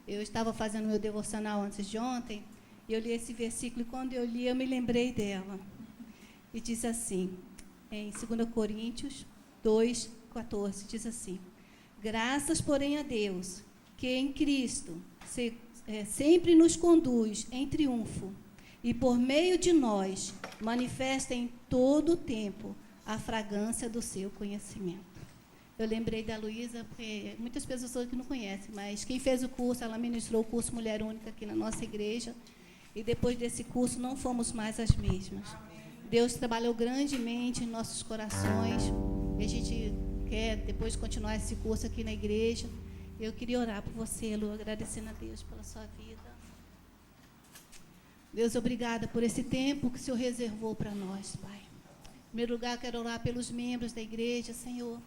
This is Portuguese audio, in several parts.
Eu estava fazendo meu devocional antes de ontem, e eu li esse versículo, e quando eu li, eu me lembrei dela. E diz assim, em 2 Coríntios 2:14, diz assim: graças, porém, a Deus, que em Cristo sempre nos conduz em triunfo, e por meio de nós manifesta em todo o tempo a fragrância do seu conhecimento. Eu lembrei da Luísa, porque muitas pessoas aqui não conhecem, mas quem fez o curso, ela ministrou o curso Mulher Única aqui na nossa igreja, e depois desse curso não fomos mais as mesmas. Deus trabalhou grandemente em nossos corações, e a gente quer depois continuar esse curso aqui na igreja. Eu queria orar por você, Lu, agradecendo a Deus pela sua vida. Deus, obrigada por esse tempo que o Senhor reservou para nós, Pai. Em primeiro lugar, quero orar pelos membros da igreja, Senhor.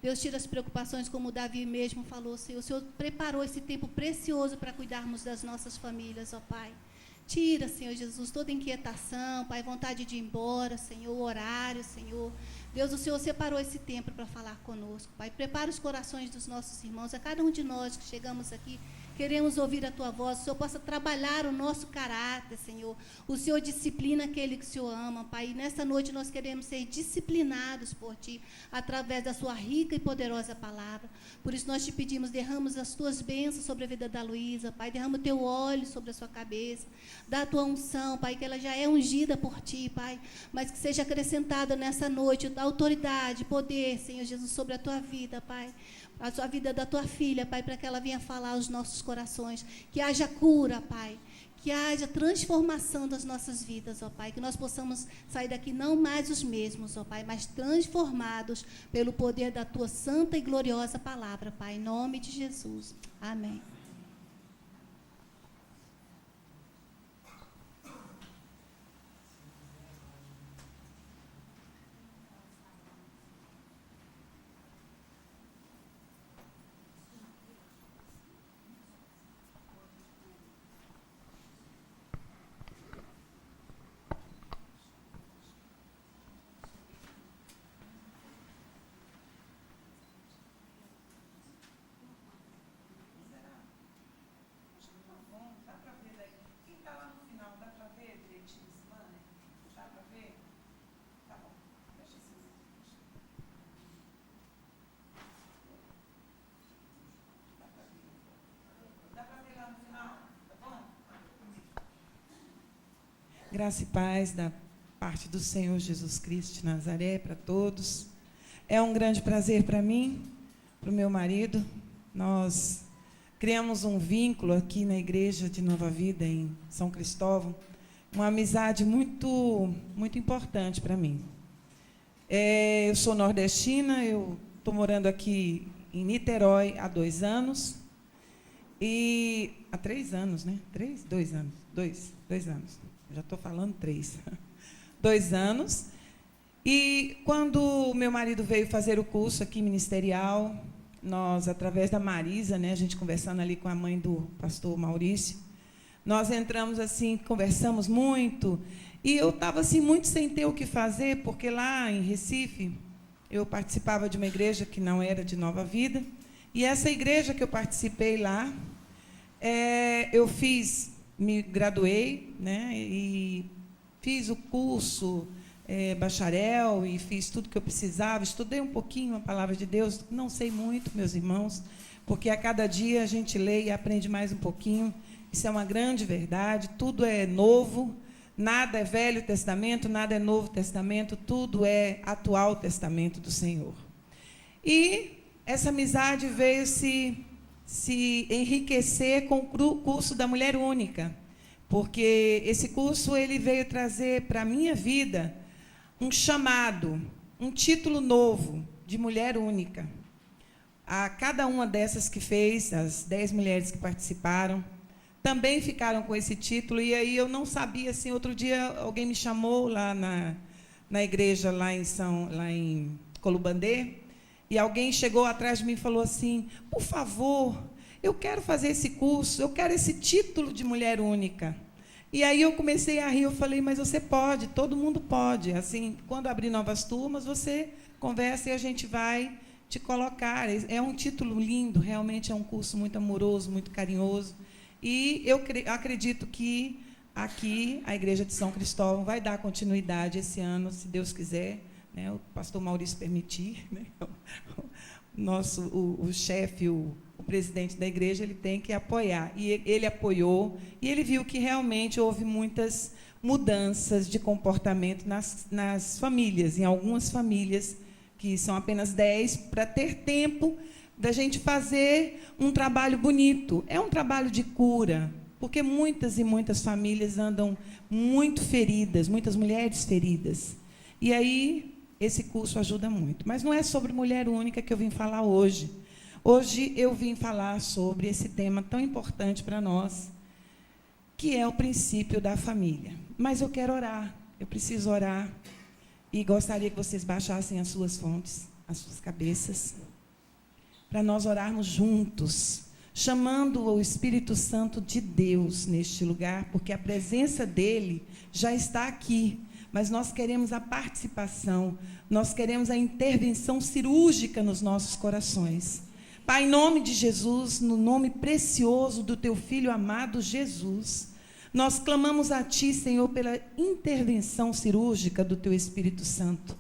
Deus, tira as preocupações, como o Davi mesmo falou, Senhor. O Senhor preparou esse tempo precioso para cuidarmos das nossas famílias, ó Pai. Tira, Senhor Jesus, toda inquietação, Pai, vontade de ir embora, Senhor, horário, Senhor. Deus, o Senhor separou esse tempo para falar conosco, Pai. Prepara os corações dos nossos irmãos, a cada um de nós que chegamos aqui, queremos ouvir a Tua voz, o Senhor possa trabalhar o nosso caráter, Senhor. O Senhor disciplina aquele que o Senhor ama, Pai. E nesta noite nós queremos ser disciplinados por Ti, através da Sua rica e poderosa palavra. Por isso nós te pedimos, derrama as Tuas bênçãos sobre a vida da Luísa, Pai. Derrama o Teu óleo sobre a sua cabeça. Dá a Tua unção, Pai, que ela já é ungida por Ti, Pai. Mas que seja acrescentada nessa noite autoridade, poder, Senhor Jesus, sobre a Tua vida, Pai. A sua vida da Tua filha, Pai, para que ela venha falar aos nossos corações. Que haja cura, Pai. Que haja transformação das nossas vidas, ó Pai. Que nós possamos sair daqui não mais os mesmos, ó Pai, mas transformados pelo poder da Tua santa e gloriosa palavra, Pai. Em nome de Jesus. Amém. Graça e paz da parte do Senhor Jesus Cristo de Nazaré para todos. É um grande prazer para mim, para o meu marido. Nós criamos um vínculo aqui na Igreja de Nova Vida, em São Cristóvão, uma amizade muito, muito importante para mim. Eu sou nordestina, eu estou morando aqui em Niterói há 2 anos, e há 3 anos, né? 2 anos. 2 anos. Já estou falando 3. 2 anos. E quando o meu marido veio fazer o curso aqui ministerial, nós, através da Marisa, né, a gente conversando ali com a mãe do pastor Maurício, nós entramos assim, conversamos muito, e eu estava assim, muito sem ter o que fazer, porque lá em Recife, eu participava de uma igreja que não era de Nova Vida, e essa igreja que eu participei lá, me graduei, né, e fiz o curso bacharel, e fiz tudo que eu precisava, estudei um pouquinho a palavra de Deus, não sei muito, meus irmãos, porque a cada dia a gente lê e aprende mais um pouquinho. Isso é uma grande verdade, tudo é novo, nada é Velho Testamento, nada é Novo Testamento, tudo é atual Testamento do Senhor. E essa amizade veio se enriquecer com o curso da Mulher Única, porque esse curso ele veio trazer para a minha vida um chamado, um título novo de Mulher Única. A cada uma dessas que fez, as 10 mulheres que participaram, também ficaram com esse título, e aí eu não sabia, assim, outro dia alguém me chamou lá na igreja, lá em Colubandê, e alguém chegou atrás de mim e falou assim, por favor, eu quero fazer esse curso, eu quero esse título de Mulher Única. E aí eu comecei a rir, eu falei, mas você pode, todo mundo pode. Assim, quando abrir novas turmas, você conversa e a gente vai te colocar. É um título lindo, realmente é um curso muito amoroso, muito carinhoso. E eu acredito que aqui a Igreja de São Cristóvão vai dar continuidade esse ano, se Deus quiser, né? O pastor Maurício permitir, né? O chefe, o presidente da igreja, ele tem que apoiar. E ele apoiou, e ele viu que realmente houve muitas mudanças de comportamento nas famílias, em algumas famílias, que são apenas 10, para ter tempo da gente fazer um trabalho bonito. É um trabalho de cura, porque muitas e muitas famílias andam muito feridas, muitas mulheres feridas. E aí, esse curso ajuda muito. Mas não é sobre mulher única que eu vim falar hoje. Hoje eu vim falar sobre esse tema tão importante para nós, que é o princípio da família. Mas eu quero orar, eu preciso orar, e gostaria que vocês baixassem as suas fontes, as suas cabeças, para nós orarmos juntos, chamando o Espírito Santo de Deus neste lugar, porque a presença dele já está aqui, mas nós queremos a participação, nós queremos a intervenção cirúrgica nos nossos corações. Pai, em nome de Jesus, no nome precioso do teu Filho amado Jesus, nós clamamos a Ti, Senhor, pela intervenção cirúrgica do Teu Espírito Santo.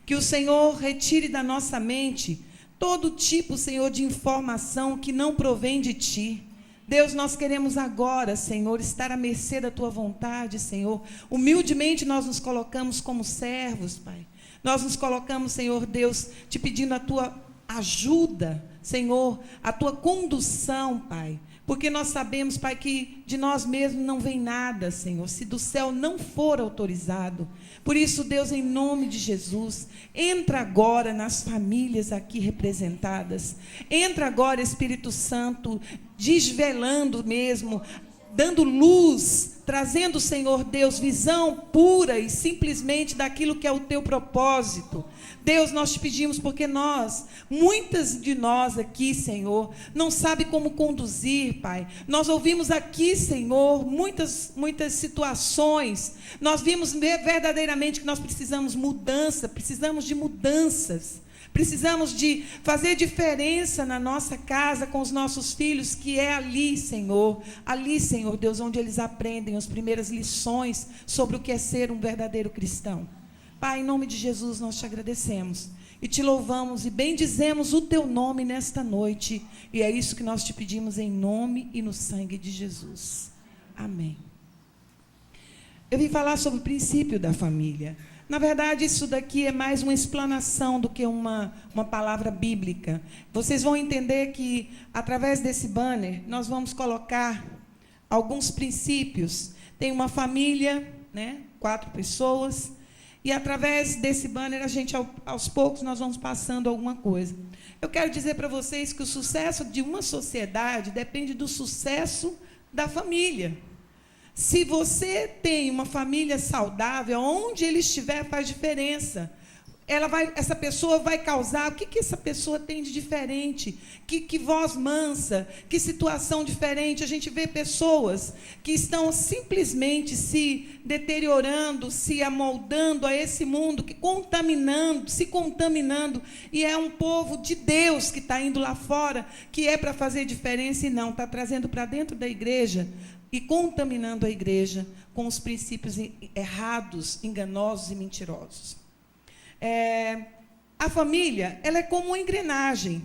Que o Senhor retire da nossa mente todo tipo, Senhor, de informação que não provém de Ti. Deus, nós queremos agora, Senhor, estar à mercê da Tua vontade, Senhor. Humildemente nós nos colocamos como servos, Pai. Nós nos colocamos, Senhor Deus, Te pedindo a Tua ajuda, Senhor, a Tua condução, Pai. Porque nós sabemos, Pai, que de nós mesmos não vem nada, Senhor, se do céu não for autorizado. Por isso, Deus, em nome de Jesus, entra agora nas famílias aqui representadas. Entra agora, Espírito Santo, desvelando mesmo, dando luz, trazendo, Senhor Deus, visão pura e simplesmente daquilo que é o Teu propósito. Deus, nós te pedimos porque muitas de nós aqui, Senhor, não sabe como conduzir, Pai. Nós ouvimos aqui, Senhor, muitas situações. Nós vimos verdadeiramente que nós precisamos precisamos de mudanças. Precisamos de fazer diferença na nossa casa com os nossos filhos, que é ali, Senhor, Deus, onde eles aprendem as primeiras lições sobre o que é ser um verdadeiro cristão. Pai, em nome de Jesus, nós te agradecemos e te louvamos e bendizemos o teu nome nesta noite. E é isso que nós te pedimos em nome e no sangue de Jesus. Amém. Eu vim falar sobre o princípio da família. Na verdade, isso daqui é mais uma explanação do que uma palavra bíblica. Vocês vão entender que, através desse banner, nós vamos colocar alguns princípios. Tem uma família, né, 4 pessoas. E, através desse banner, a gente, aos poucos, nós vamos passando alguma coisa. Eu quero dizer para vocês que o sucesso de uma sociedade depende do sucesso da família. Se você tem uma família saudável, onde ele estiver faz diferença. Essa pessoa vai causar, o que essa pessoa tem de diferente? Que voz mansa, que situação diferente. A gente vê pessoas que estão simplesmente se deteriorando, se amoldando a esse mundo, se contaminando. E é um povo de Deus que está indo lá fora, que é para fazer diferença e não, está trazendo para dentro da igreja e contaminando a igreja com os princípios errados, enganosos e mentirosos. A família, ela é como uma engrenagem.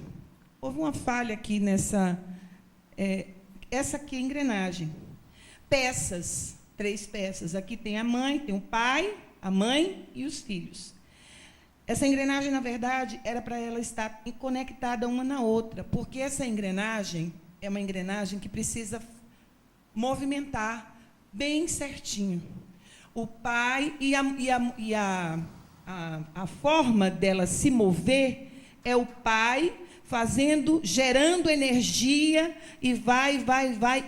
Houve uma falha aqui nessa... essa aqui é a engrenagem. Peças, 3 peças. Aqui tem a mãe, tem o pai, a mãe e os filhos. Essa engrenagem, na verdade, era para ela estar conectada uma na outra, porque essa engrenagem é uma engrenagem que precisa movimentar bem certinho. O pai a forma dela se mover é o pai gerando energia e vai.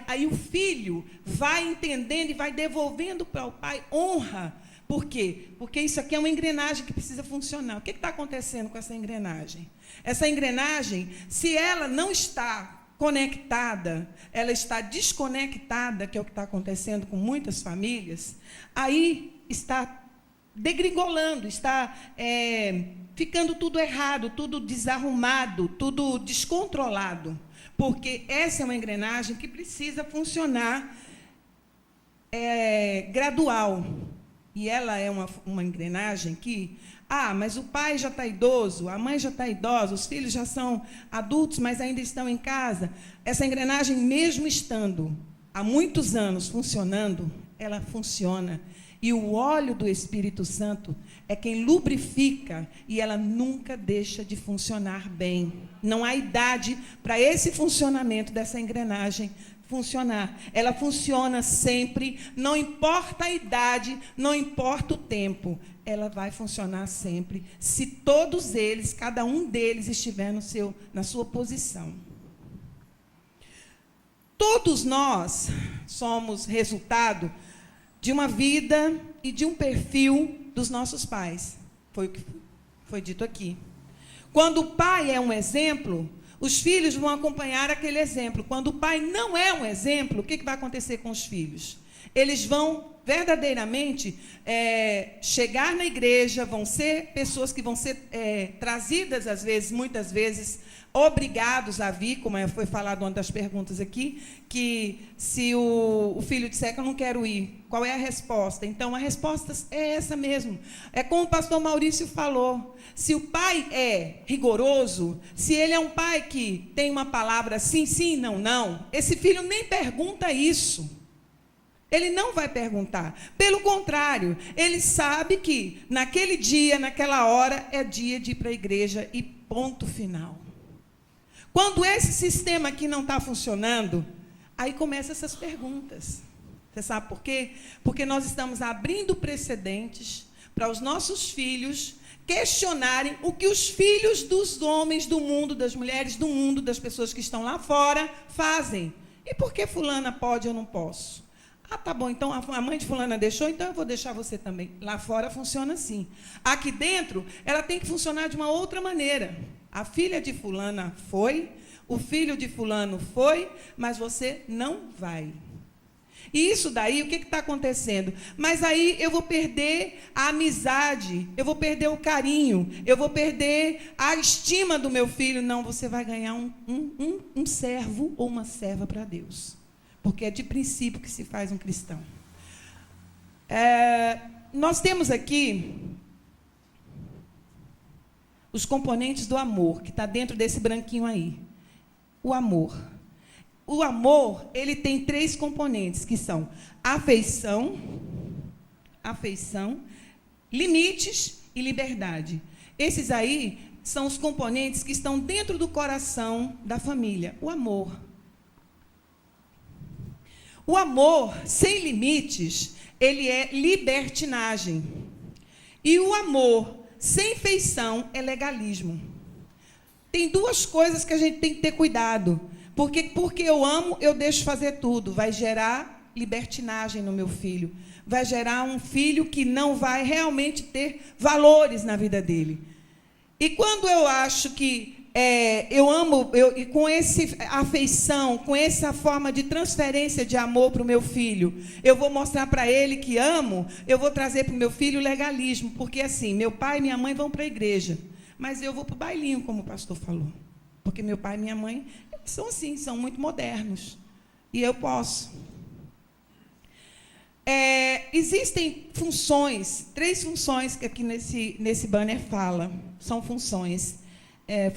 Aí o filho vai entendendo e vai devolvendo para o pai honra. Por quê? Porque isso aqui é uma engrenagem que precisa funcionar. O que está acontecendo com essa engrenagem? Essa engrenagem, se ela não está conectada, ela está desconectada, que é o que está acontecendo com muitas famílias, aí está degringolando, está ficando tudo errado, tudo desarrumado, tudo descontrolado. Porque essa é uma engrenagem que precisa funcionar gradual. E ela é uma engrenagem que... mas o pai já está idoso, a mãe já está idosa, os filhos já são adultos, mas ainda estão em casa. Essa engrenagem, mesmo estando há muitos anos funcionando, ela funciona. E o óleo do Espírito Santo é quem lubrifica e ela nunca deixa de funcionar bem. Não há idade para esse funcionamento dessa engrenagem funcionar. Ela funciona sempre, não importa a idade, não importa o tempo. Ela vai funcionar sempre, se todos eles, cada um deles, estiver na sua posição. Todos nós somos resultado de uma vida e de um perfil dos nossos pais. Foi o que foi dito aqui. Quando o pai é um exemplo, os filhos vão acompanhar aquele exemplo. Quando o pai não é um exemplo, o que vai acontecer com os filhos? Eles vão verdadeiramente chegar na igreja, vão ser pessoas que vão ser trazidas, às vezes, muitas vezes, obrigados a vir, como foi falado uma das perguntas aqui, que se o filho disser que eu não quero ir, qual é a resposta? Então, a resposta é essa mesmo. É como o pastor Maurício falou. Se o pai é rigoroso, se ele é um pai que tem uma palavra sim, sim, não, não, esse filho nem pergunta isso. Ele não vai perguntar. Pelo contrário, ele sabe que naquele dia, naquela hora, é dia de ir para a igreja e ponto final. Quando esse sistema aqui não está funcionando, aí começam essas perguntas. Você sabe por quê? Porque nós estamos abrindo precedentes para os nossos filhos questionarem o que os filhos dos homens do mundo, das mulheres do mundo, das pessoas que estão lá fora, fazem. E por que fulana pode e eu não posso? Tá bom, então a mãe de fulana deixou, então eu vou deixar você também. Lá fora funciona assim. Aqui dentro, ela tem que funcionar de uma outra maneira. A filha de fulana foi, o filho de fulano foi, mas você não vai. E isso daí, o que está acontecendo? Mas aí eu vou perder a amizade, eu vou perder o carinho, eu vou perder a estima do meu filho. Não, você vai ganhar um servo ou uma serva para Deus. Porque é de princípio que se faz um cristão. Nós temos aqui os componentes do amor, que está dentro desse branquinho aí. O amor. O amor, ele tem 3 componentes, que são afeição, limites e liberdade. Esses aí são os componentes que estão dentro do coração da família. O amor. O amor sem limites, ele é libertinagem. E o amor sem feição é legalismo. Tem 2 coisas que a gente tem que ter cuidado. Porque eu amo, eu deixo fazer tudo. Vai gerar libertinagem no meu filho. Vai gerar um filho que não vai realmente ter valores na vida dele. E quando eu acho que eu amo, e com essa afeição, com essa forma de transferência de amor para o meu filho, eu vou mostrar para ele que amo, eu vou trazer para o meu filho legalismo, porque assim, meu pai e minha mãe vão para a igreja, mas eu vou para o bailinho, como o pastor falou, porque meu pai e minha mãe são assim, são muito modernos, e eu posso. Existem funções, 3 funções que aqui nesse banner fala, são funções.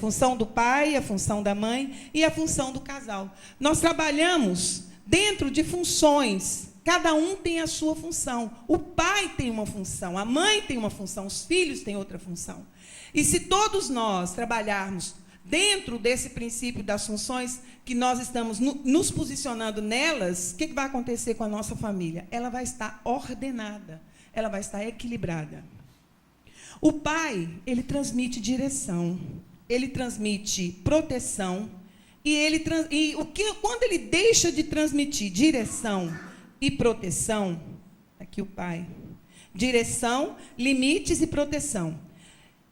Função do pai, a função da mãe e a função do casal. Nós trabalhamos dentro de funções, cada um tem a sua função. O pai tem uma função, a mãe tem uma função, os filhos têm outra função. E se todos nós trabalharmos dentro desse princípio das funções, que nós estamos nos posicionando nelas, o que vai acontecer com a nossa família? Ela vai estar ordenada, ela vai estar equilibrada. O pai, ele transmite direção. Ele transmite proteção, quando ele deixa de transmitir direção e proteção, aqui o pai, direção, limites e proteção.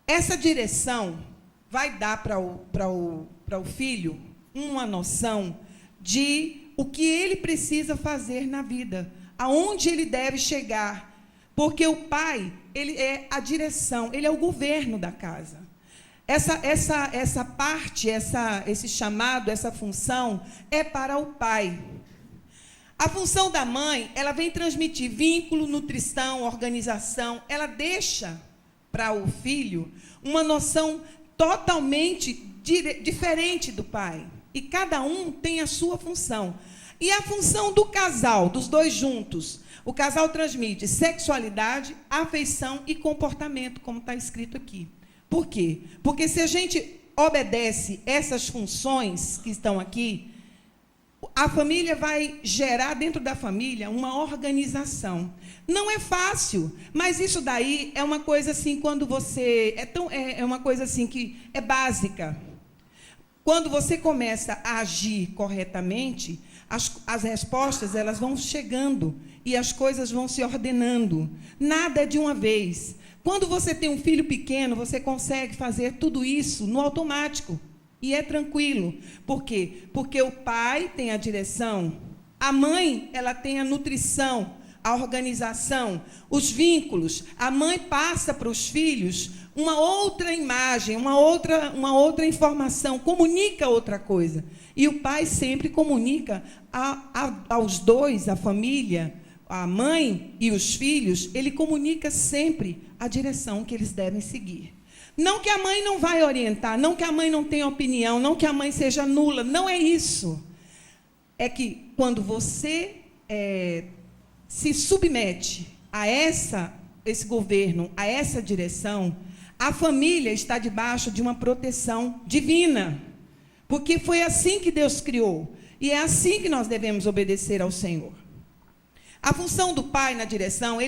Essa direção vai dar para o filho uma noção de o que ele precisa fazer na vida, aonde ele deve chegar. Porque o pai, ele é a direção, ele é o governo da casa. Essa parte, esse chamado, essa função é para o pai. A função da mãe, ela vem transmitir vínculo, nutrição, organização. Ela deixa para o filho uma noção totalmente diferente do pai. E cada um tem a sua função. E a função do casal, dos dois juntos, o casal transmite sexualidade, afeição e comportamento, como está escrito aqui. Por quê? Porque se a gente obedece essas funções que estão aqui, a família vai gerar dentro da família uma organização. Não é fácil, mas isso daí é uma coisa assim, quando você... É uma coisa assim que é básica. Quando você começa a agir corretamente, as respostas elas vão chegando e as coisas vão se ordenando. Nada é de uma vez. Quando você tem um filho pequeno, você consegue fazer tudo isso no automático. E é tranquilo. Por quê? Porque o pai tem a direção, a mãe ela tem a nutrição, a organização, os vínculos. A mãe passa para os filhos uma outra imagem, uma outra informação, comunica outra coisa. E o pai sempre comunica aos dois, a família, a mãe e os filhos, ele comunica sempre a direção que eles devem seguir. Não que a mãe não vai orientar, não que a mãe não tenha opinião, não que a mãe seja nula, não é isso. É que quando você se submete a esse governo, a essa direção, a família está debaixo de uma proteção divina. Porque foi assim que Deus criou. E é assim que nós devemos obedecer ao Senhor. A função do pai na direção,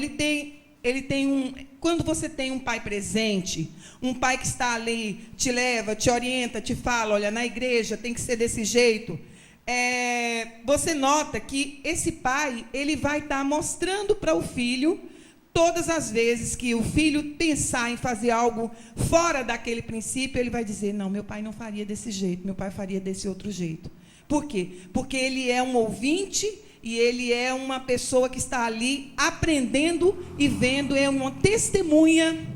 quando você tem um pai presente, um pai que está ali, te leva, te orienta, te fala, olha, na igreja tem que ser desse jeito, você nota que esse pai, ele vai estar mostrando para o filho, todas as vezes que o filho pensar em fazer algo fora daquele princípio, ele vai dizer, não, meu pai não faria desse jeito, meu pai faria desse outro jeito. Por quê? Porque ele é um ouvinte e ele é uma pessoa que está ali aprendendo e vendo, é uma testemunha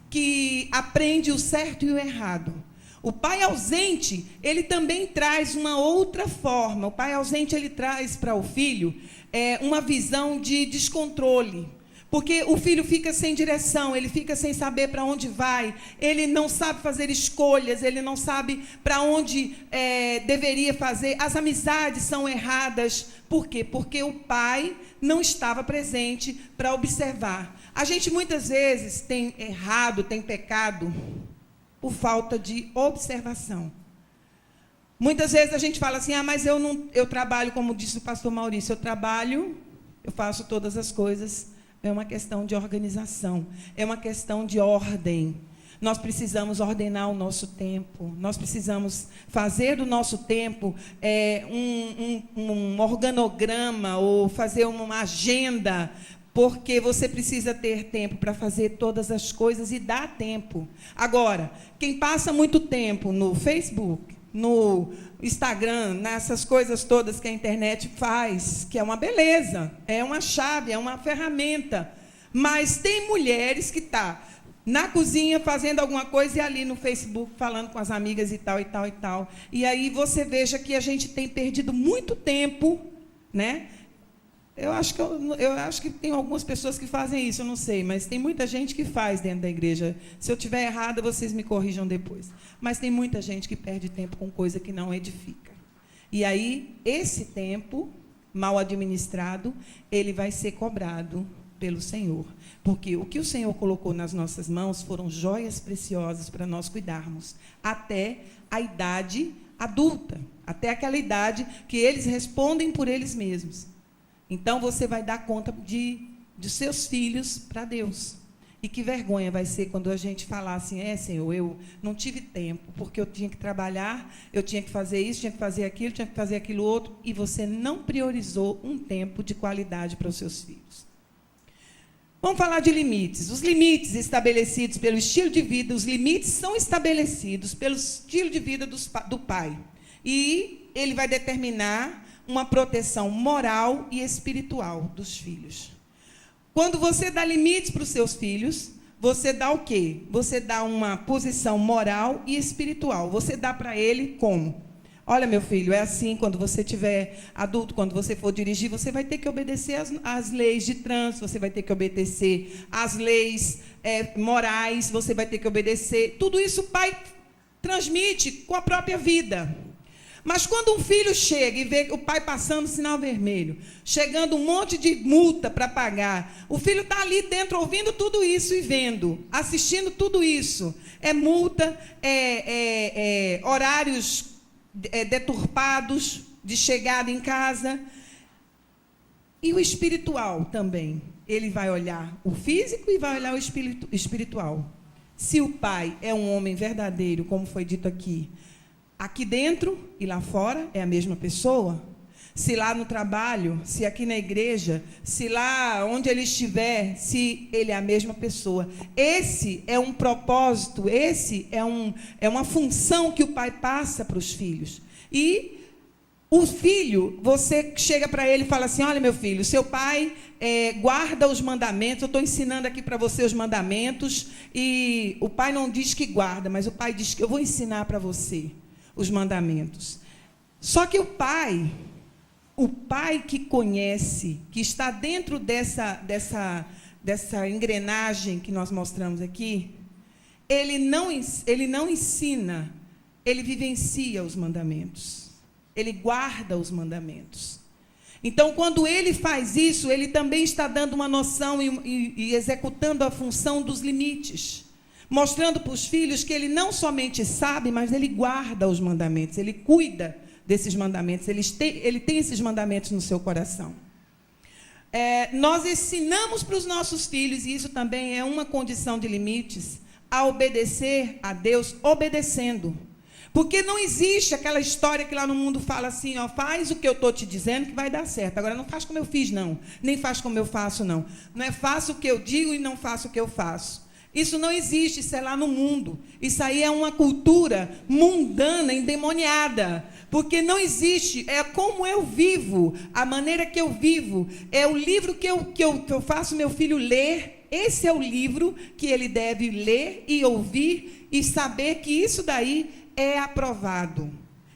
que aprende o certo e o errado. O pai ausente, ele também traz uma outra forma. O pai ausente, ele traz para o filho uma visão de descontrole. Porque o filho fica sem direção, ele fica sem saber para onde vai, ele não sabe fazer escolhas, ele não sabe para onde deveria fazer. As amizades são erradas. Por quê? Porque o pai não estava presente para observar. A gente muitas vezes tem errado, tem pecado por falta de observação. Muitas vezes a gente fala assim, mas eu trabalho, como disse o pastor Maurício, eu faço todas as coisas. É uma questão de organização, é uma questão de ordem. Nós precisamos ordenar o nosso tempo, nós precisamos fazer do nosso tempo um organograma ou fazer uma agenda, porque você precisa ter tempo para fazer todas as coisas e dá tempo. Agora, quem passa muito tempo no Facebook, no Instagram, nessas coisas todas que a internet faz, que é uma beleza, é uma chave, é uma ferramenta. Mas tem mulheres que estão na cozinha fazendo alguma coisa e ali no Facebook falando com as amigas e tal, e tal, e tal. E aí você veja que a gente tem perdido muito tempo, né? Eu acho que tem algumas pessoas que fazem isso, eu não sei, mas tem muita gente que faz dentro da igreja. Se eu estiver errada, vocês me corrijam depois. Mas tem muita gente que perde tempo com coisa que não edifica. E aí, esse tempo, mal administrado, ele vai ser cobrado pelo Senhor. Porque o que o Senhor colocou nas nossas mãos foram joias preciosas para nós cuidarmos, até a idade adulta, até aquela idade que eles respondem por eles mesmos. Então, você vai dar conta de seus filhos para Deus. E que vergonha vai ser quando a gente falar assim, Senhor, eu não tive tempo, porque eu tinha que trabalhar, eu tinha que fazer isso, tinha que fazer aquilo outro, e você não priorizou um tempo de qualidade para os seus filhos. Vamos falar de limites. Os limites estabelecidos pelo estilo de vida, os limites são estabelecidos pelo estilo de vida do pai. E ele vai determinar uma proteção moral e espiritual dos filhos. Quando você dá limites para os seus filhos, você dá o quê? Você dá uma posição moral e espiritual. Você dá para ele como? Olha, meu filho, é assim, quando você tiver adulto, quando você for dirigir, você vai ter que obedecer às leis de trânsito, você vai ter que obedecer às leis morais, você vai ter que obedecer. Tudo isso o pai transmite com a própria vida. Mas quando um filho chega e vê o pai passando sinal vermelho, chegando um monte de multa para pagar, o filho está ali dentro ouvindo tudo isso e vendo, assistindo tudo isso. É multa, horários deturpados de chegada em casa. E o espiritual também. Ele vai olhar o físico e vai olhar o espiritual. Se o pai é um homem verdadeiro, como foi dito aqui, aqui dentro e lá fora é a mesma pessoa. Se lá no trabalho, se aqui na igreja, se lá onde ele estiver, se ele é a mesma pessoa. Esse é um propósito, esse é uma função que o pai passa para os filhos. E o filho, você chega para ele e fala assim, olha, meu filho, seu pai guarda os mandamentos, eu estou ensinando aqui para você os mandamentos, e o pai não diz que guarda, mas o pai diz que eu vou ensinar para você os mandamentos. Só que o pai que conhece, que está dentro dessa engrenagem que nós mostramos aqui, ele não ensina, ele vivencia os mandamentos. Ele guarda os mandamentos. Então, quando ele faz isso, ele também está dando uma noção e executando a função dos limites, mostrando para os filhos que ele não somente sabe, mas ele guarda os mandamentos, ele cuida desses mandamentos, ele tem esses mandamentos no seu coração. Nós ensinamos para os nossos filhos, e isso também é uma condição de limites, a obedecer a Deus obedecendo. Porque não existe aquela história que lá no mundo fala assim, ó, faz o que eu estou te dizendo que vai dar certo. Agora, não faz como eu fiz, não. Nem faz como eu faço, não. Não é faço o que eu digo e não faço o que eu faço. Isso não existe, isso é lá no mundo. Isso aí é uma cultura mundana, endemoniada. Porque não existe, é como eu vivo, a maneira que eu vivo. É o livro que eu faço meu filho ler. Esse é o livro que ele deve ler e ouvir e saber que isso daí é aprovado.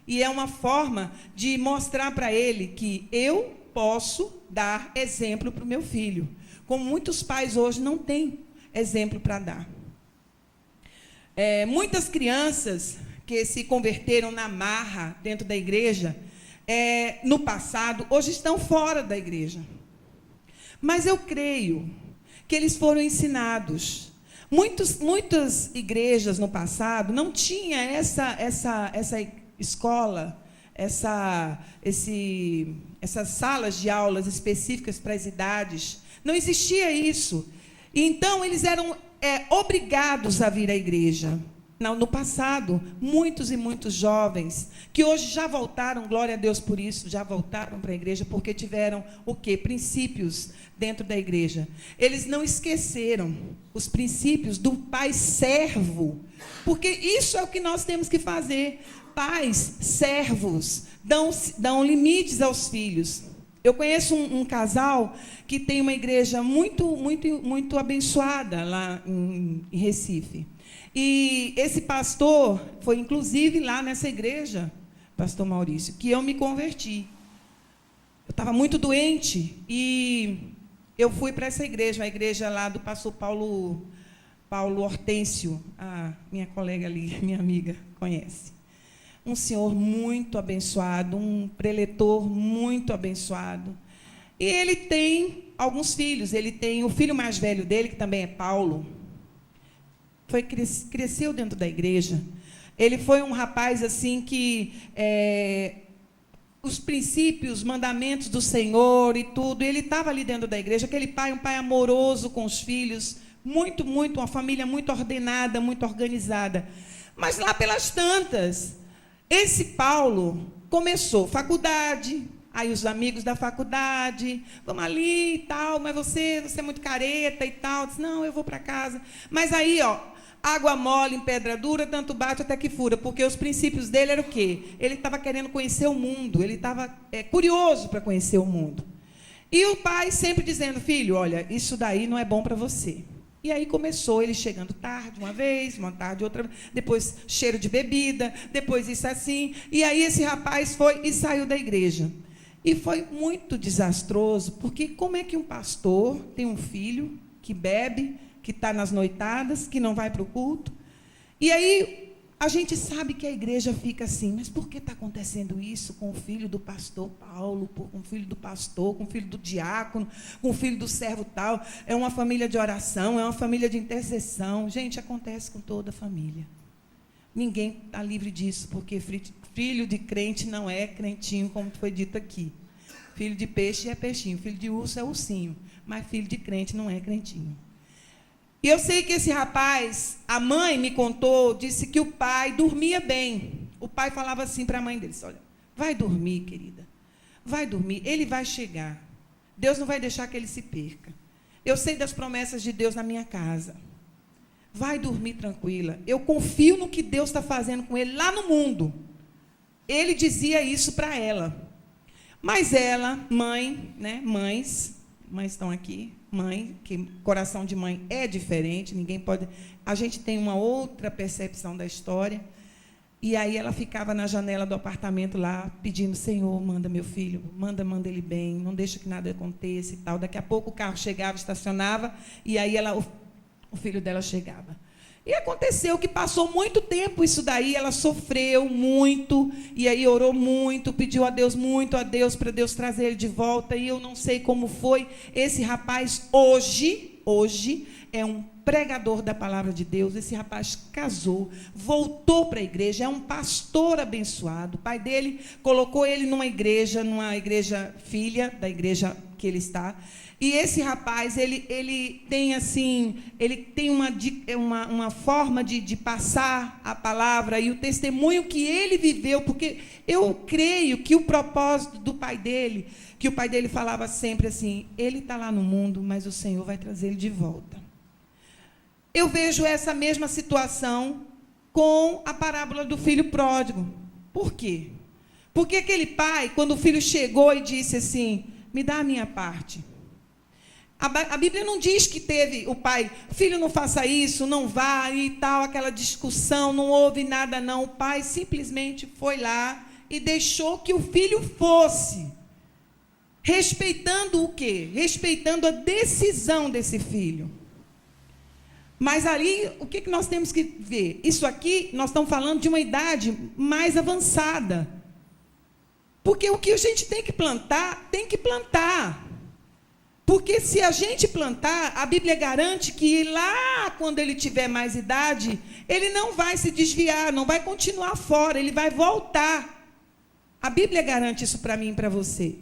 E é uma forma de mostrar para ele que eu posso dar exemplo para o meu filho. Como muitos pais hoje não têm exemplo para dar. Muitas crianças que se converteram na marra dentro da igreja, no passado, hoje estão fora da igreja. Mas eu creio que eles foram ensinados. Muitas igrejas no passado não tinha essa escola, essas salas de aulas específicas para as idades. Não existia isso. E então, eles eram obrigados a vir à igreja. No passado, muitos e muitos jovens, que hoje já voltaram, glória a Deus por isso, já voltaram para a igreja, porque tiveram o quê? Princípios dentro da igreja. Eles não esqueceram os princípios do pai servo, porque isso é o que nós temos que fazer. Pais servos dão limites aos filhos. Eu conheço um casal que tem uma igreja muito abençoada lá em Recife. E esse pastor foi, inclusive, lá nessa igreja, pastor Maurício, que eu me converti. Eu estava muito doente e eu fui para essa igreja, a igreja lá do pastor Paulo Hortêncio, a minha colega ali, minha amiga, conhece. Um senhor muito abençoado, um preletor muito abençoado. E ele tem alguns filhos. Ele tem o filho mais velho dele, que também é Paulo. Cresceu dentro da igreja. Ele foi um rapaz assim que os princípios, mandamentos do Senhor e tudo, ele estava ali dentro da igreja. Aquele pai, um pai amoroso com os filhos, uma família muito ordenada, muito organizada. Mas lá pelas tantas, esse Paulo começou faculdade. Aí os amigos da faculdade, vamos ali e tal, mas você é muito careta e tal. Disse, não, eu vou para casa. Mas aí, água mole em pedra dura, tanto bate até que fura, porque os princípios dele eram o quê? Ele estava querendo conhecer o mundo, ele estava curioso para conhecer o mundo. E o pai sempre dizendo, filho, olha, isso daí não é bom para você. E aí começou ele chegando tarde uma vez, uma tarde outra vez, depois cheiro de bebida, depois isso assim. E aí esse rapaz foi e saiu da igreja. E foi muito desastroso, porque como é que um pastor tem um filho que bebe, que está nas noitadas, que não vai para o culto? E aí a gente sabe que a igreja fica assim, mas por que está acontecendo isso com o filho do pastor Paulo, com o filho do pastor, com o filho do diácono, com o filho do servo tal? É uma família de oração, é uma família de intercessão. Gente, acontece com toda a família. Ninguém está livre disso, porque filho de crente não é crentinho, como foi dito aqui. Filho de peixe é peixinho, filho de urso é ursinho, mas filho de crente não é crentinho. E eu sei que esse rapaz, a mãe me contou, disse que o pai dormia bem. O pai falava assim para a mãe dele, olha, vai dormir, querida, vai dormir, ele vai chegar. Deus não vai deixar que ele se perca. Eu sei das promessas de Deus na minha casa. Vai dormir tranquila. Eu confio no que Deus está fazendo com ele lá no mundo. Ele dizia isso para ela. Mas ela, mãe, né, mães estão aqui, mãe, que coração de mãe é diferente, ninguém pode... A gente tem uma outra percepção da história. E aí ela ficava na janela do apartamento lá, pedindo, Senhor, manda meu filho, manda ele bem, não deixa que nada aconteça e tal. Daqui a pouco o carro chegava, estacionava, e aí o filho dela chegava. E aconteceu que passou muito tempo isso daí, ela sofreu muito, e aí orou muito, pediu a Deus muito, a Deus, para Deus trazer ele de volta, e eu não sei como foi. Esse rapaz hoje é um pregador da palavra de Deus. Esse rapaz casou, voltou para a igreja, é um pastor abençoado. O pai dele colocou ele numa igreja filha da igreja que ele está. E esse rapaz, ele tem uma forma de passar a palavra e o testemunho que ele viveu, porque eu creio que o propósito do pai dele, que o pai dele falava sempre assim, ele está lá no mundo, mas o Senhor vai trazer ele de volta. Eu vejo essa mesma situação com a parábola do filho pródigo. Por quê? Porque aquele pai, quando o filho chegou e disse assim, me dá a minha parte. A Bíblia não diz que teve o pai, filho, não faça isso, não vá e tal, aquela discussão, não houve nada não. O pai simplesmente foi lá e deixou que o filho fosse. Respeitando o quê? Respeitando a decisão desse filho. Mas ali, o que nós temos que ver? Isso aqui, nós estamos falando de uma idade mais avançada. Porque o que a gente tem que plantar, tem que plantar. Porque se a gente plantar, a Bíblia garante que lá, quando ele tiver mais idade, ele não vai se desviar, não vai continuar fora, ele vai voltar. A Bíblia garante isso para mim e para você.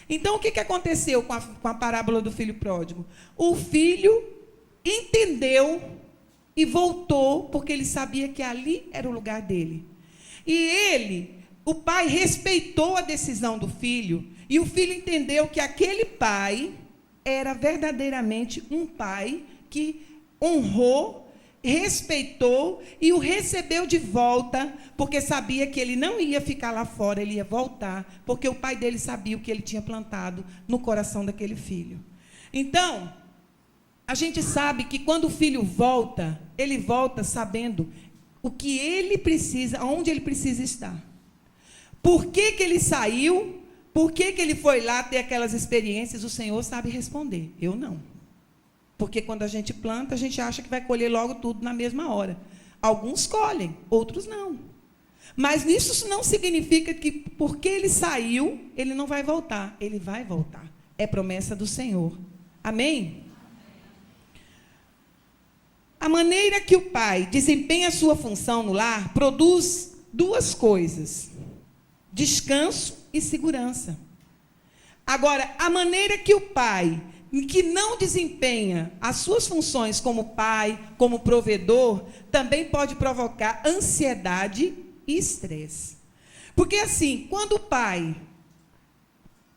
Então, o que aconteceu com a parábola do filho pródigo? O filho entendeu e voltou, porque ele sabia que ali era o lugar dele. E o pai respeitou a decisão do filho, e o filho entendeu que aquele pai era verdadeiramente um pai que honrou, respeitou e o recebeu de volta, porque sabia que ele não ia ficar lá fora, ele ia voltar, porque o pai dele sabia o que ele tinha plantado no coração daquele filho. Então, a gente sabe que quando o filho volta, ele volta sabendo o que ele precisa, onde ele precisa estar. Por que ele saiu? Por que ele foi lá ter aquelas experiências? O Senhor sabe responder. Eu não. Porque quando a gente planta, a gente acha que vai colher logo tudo na mesma hora. Alguns colhem, outros não. Mas isso não significa que porque ele saiu, ele não vai voltar. Ele vai voltar. É promessa do Senhor. Amém? A maneira que o pai desempenha a sua função no lar produz duas coisas: descanso e segurança. Agora, a maneira que o pai, que não desempenha as suas funções como pai, como provedor, também pode provocar ansiedade e estresse. Porque assim, quando o pai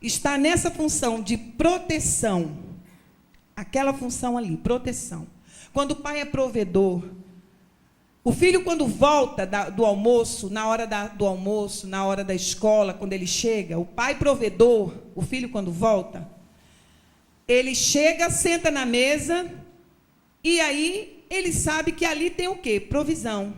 está nessa função de proteção, aquela função ali, proteção, quando o pai é provedor, o filho, quando volta do almoço, na hora do almoço, na hora da escola, quando ele chega, o pai provedor, o filho, quando volta, Ele chega, senta na mesa, e aí ele sabe que ali tem o quê? Provisão.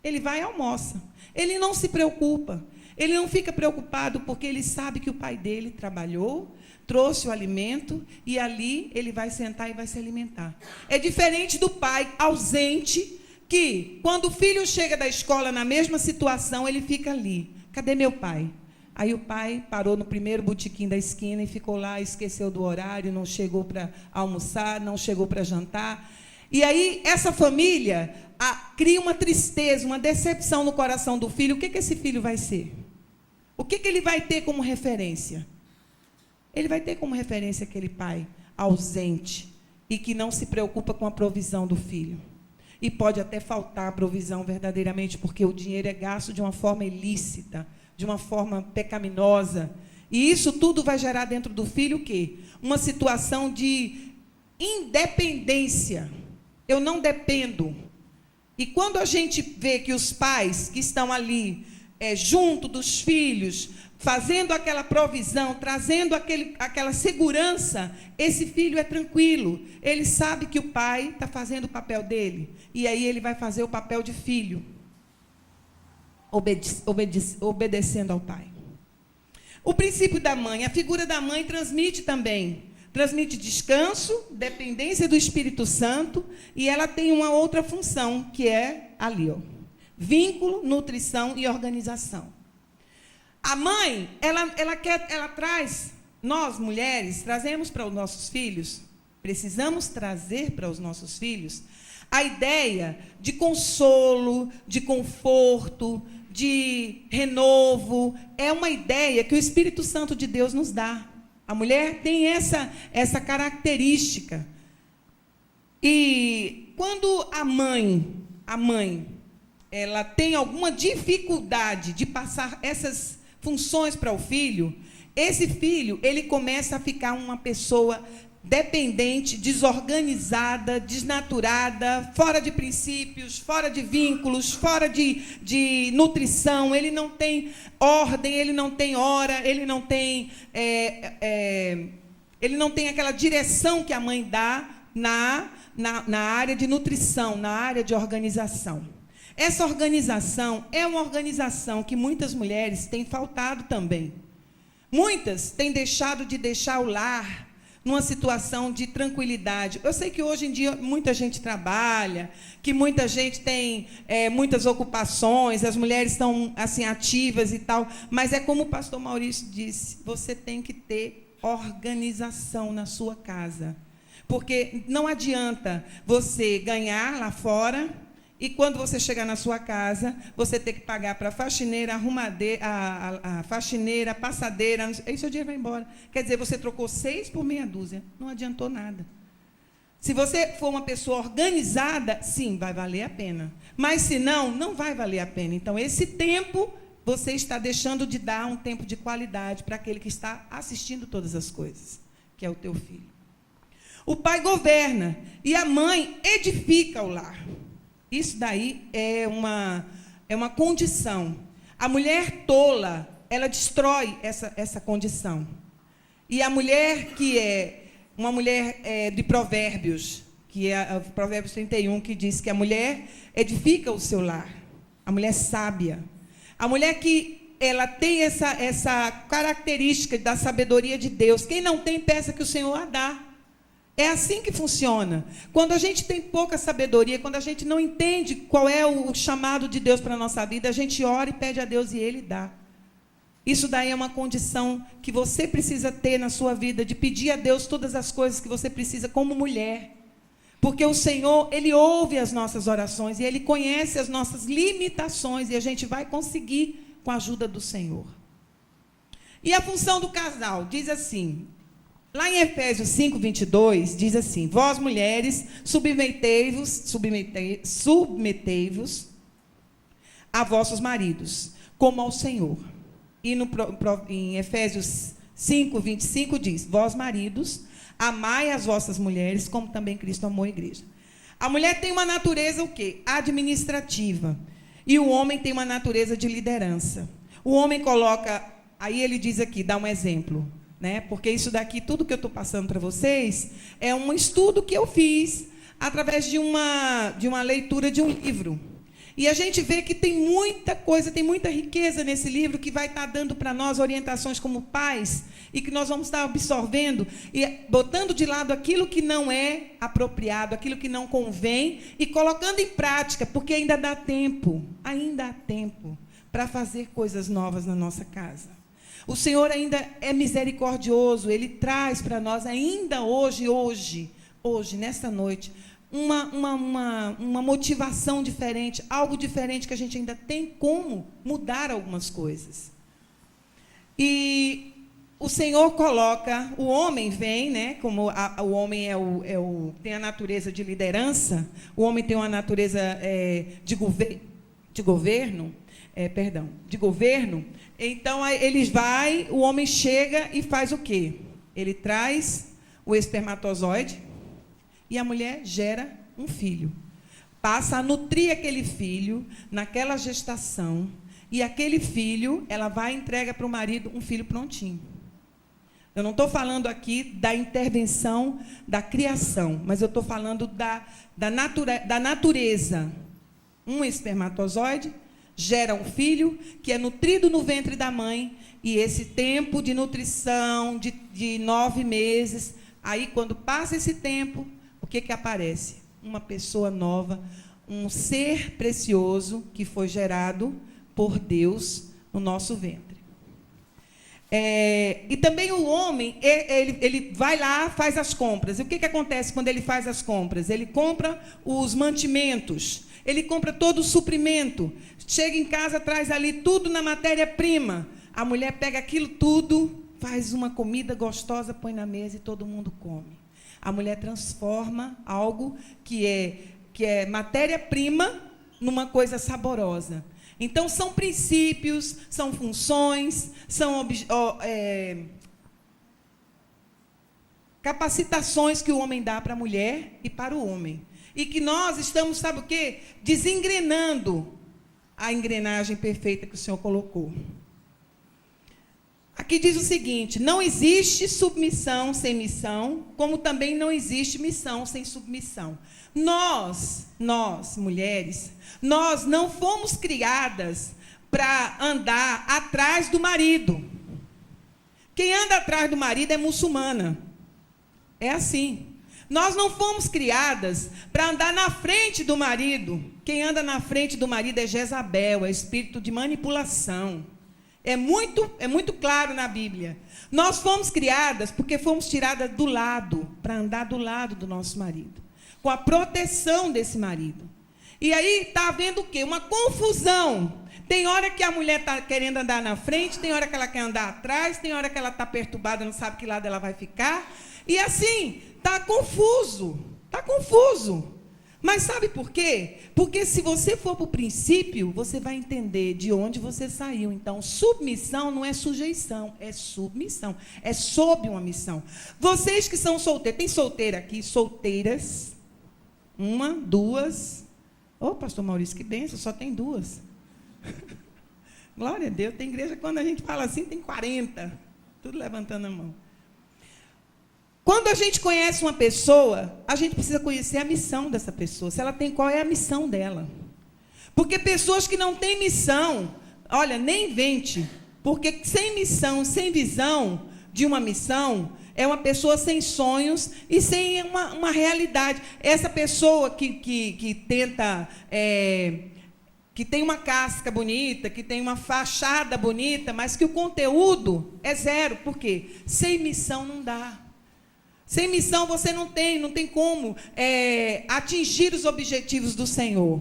Ele vai e almoça. Ele não se preocupa. Ele não fica preocupado porque ele sabe que o pai dele trabalhou, trouxe o alimento e ali ele vai sentar e vai se alimentar. É diferente do pai ausente que, quando o filho chega da escola na mesma situação, ele fica ali. Cadê meu pai? Aí o pai parou no primeiro botequim da esquina e ficou lá, esqueceu do horário, não chegou para almoçar, não chegou para jantar. E aí essa família cria uma tristeza, uma decepção no coração do filho. O que esse filho vai ser? O que ele vai ter como referência? Ele vai ter como referência aquele pai ausente e que não se preocupa com a provisão do filho. E pode até faltar a provisão verdadeiramente, porque o dinheiro é gasto de uma forma ilícita, de uma forma pecaminosa. E isso tudo vai gerar dentro do filho o quê? Uma situação de independência. Eu não dependo. E quando a gente vê que os pais que estão ali junto dos filhos, fazendo aquela provisão, trazendo aquela segurança, esse filho é tranquilo. Ele sabe que o pai está fazendo o papel dele. E aí ele vai fazer o papel de filho, obedecendo ao pai. O princípio da mãe, a figura da mãe transmite descanso, dependência do Espírito Santo, e ela tem uma outra função, que é ali, vínculo, nutrição e organização. A mãe, ela traz, nós mulheres, trazemos para os nossos filhos, precisamos trazer para os nossos filhos a ideia de consolo, de conforto, de renovo. É uma ideia que o Espírito Santo de Deus nos dá. A mulher tem essa característica. E quando a mãe, ela tem alguma dificuldade de passar essas funções para o filho, esse filho, ele começa a ficar uma pessoa dependente, desorganizada, desnaturada, fora de princípios, fora de vínculos, fora de nutrição. Ele não tem ordem, ele não tem hora, ele não tem aquela direção que a mãe dá na área de nutrição, na área de organização. Essa organização é uma organização que muitas mulheres têm faltado também. Muitas têm deixado de deixar o lar numa situação de tranquilidade. Eu sei que hoje em dia muita gente trabalha, que muita gente tem muitas ocupações, as mulheres estão assim, ativas e tal, mas é como o pastor Maurício disse, você tem que ter organização na sua casa. Porque não adianta você ganhar lá fora e quando você chegar na sua casa, você ter que pagar para a faxineira, a faxineira, a passadeira, aí seu dinheiro vai embora. Quer dizer, você trocou 6 por meia dúzia, não adiantou nada. Se você for uma pessoa organizada, sim, vai valer a pena. Mas se não, não vai valer a pena. Então, esse tempo, você está deixando de dar um tempo de qualidade para aquele que está assistindo todas as coisas, que é o teu filho. O pai governa e a mãe edifica o lar. Isso daí é uma condição. A mulher tola, ela destrói essa condição. E a mulher que é uma mulher de Provérbios, que é Provérbios 31, que diz que a mulher edifica o seu lar. A mulher sábia. A mulher que ela tem essa característica da sabedoria de Deus. Quem não tem, peça que o Senhor a dá. É assim que funciona. Quando a gente tem pouca sabedoria, quando a gente não entende qual é o chamado de Deus para a nossa vida, a gente ora e pede a Deus e Ele dá. Isso daí é uma condição que você precisa ter na sua vida, de pedir a Deus todas as coisas que você precisa como mulher. Porque o Senhor, Ele ouve as nossas orações e Ele conhece as nossas limitações e a gente vai conseguir com a ajuda do Senhor. E a função do casal diz assim... Lá em Efésios 5, 22, diz assim, vós, mulheres, submetei-vos a vossos maridos, como ao Senhor. E em Efésios 5, 25, diz, vós, maridos, amai as vossas mulheres, como também Cristo amou a igreja. A mulher tem uma natureza o quê? Administrativa. E o homem tem uma natureza de liderança. O homem coloca, aí ele diz aqui, dá um exemplo. né? Porque isso daqui, tudo que eu estou passando para vocês, é um estudo que eu fiz através de uma leitura de um livro. E a gente vê que tem muita coisa, tem muita riqueza nesse livro que vai estar dando para nós orientações como pais e que nós vamos estar absorvendo e botando de lado aquilo que não é apropriado, aquilo que não convém e colocando em prática, porque ainda há tempo para fazer coisas novas na nossa casa. O Senhor ainda é misericordioso, Ele traz para nós ainda hoje, nesta noite, uma motivação diferente, algo diferente que a gente ainda tem como mudar algumas coisas. E o Senhor coloca, o homem vem, né? Como o homem tem a natureza de liderança, o homem tem uma natureza de governo. Então o homem chega e faz o quê? Ele traz o espermatozoide e a mulher gera um filho. Passa a nutrir aquele filho naquela gestação, e aquele filho, ela vai e entrega para o marido um filho prontinho. Eu não estou falando aqui da intervenção da criação, mas eu estou falando da natureza. Um espermatozoide gera um filho que é nutrido no ventre da mãe, e esse tempo de nutrição, de 9 meses, aí quando passa esse tempo, o que aparece? Uma pessoa nova, um ser precioso que foi gerado por Deus no nosso ventre. E também o homem, ele vai lá, faz as compras. E o que acontece quando ele faz as compras? Ele compra os mantimentos, ele compra todo o suprimento, chega em casa, traz ali tudo na matéria-prima. A mulher pega aquilo tudo, faz uma comida gostosa, põe na mesa e todo mundo come. A mulher transforma algo que é matéria-prima numa coisa saborosa. Então, são princípios, são funções, são capacitações que o homem dá para a mulher e para o homem. E que nós estamos, sabe o quê? Desengrenando a engrenagem perfeita que o Senhor colocou. Aqui diz o seguinte: não existe submissão sem missão, como também não existe missão sem submissão. Nós, mulheres, nós não fomos criadas para andar atrás do marido. Quem anda atrás do marido é muçulmana. É assim. Nós não fomos criadas para andar na frente do marido. Quem anda na frente do marido é Jezabel, é espírito de manipulação. É muito claro na Bíblia. Nós fomos criadas porque fomos tiradas do lado, para andar do lado do nosso marido, com a proteção desse marido. E aí está havendo o quê? Uma confusão. Tem hora que a mulher está querendo andar na frente, tem hora que ela quer andar atrás, tem hora que ela está perturbada, não sabe que lado ela vai ficar. E assim, está confuso. Está confuso. Mas sabe por quê? Porque se você for para o princípio, você vai entender de onde você saiu. Então, submissão não é sujeição, é submissão. É sob uma missão. Vocês que são solteiros, tem solteira aqui, solteiras? 1, 2. Ô, pastor Maurício, que bênção, só tem 2. Glória a Deus, tem igreja que quando a gente fala assim, tem 40. Tudo levantando a mão. Quando a gente conhece uma pessoa, a gente precisa conhecer a missão dessa pessoa. Se ela tem, qual é a missão dela? Porque pessoas que não têm missão, olha, nem invente. Porque sem missão, sem visão de uma missão, é uma pessoa sem sonhos e sem uma realidade. Essa pessoa que tenta, que tem uma casca bonita, que tem uma fachada bonita, mas que o conteúdo é zero. Por quê? Sem missão não dá. Sem missão você não tem como atingir os objetivos do Senhor.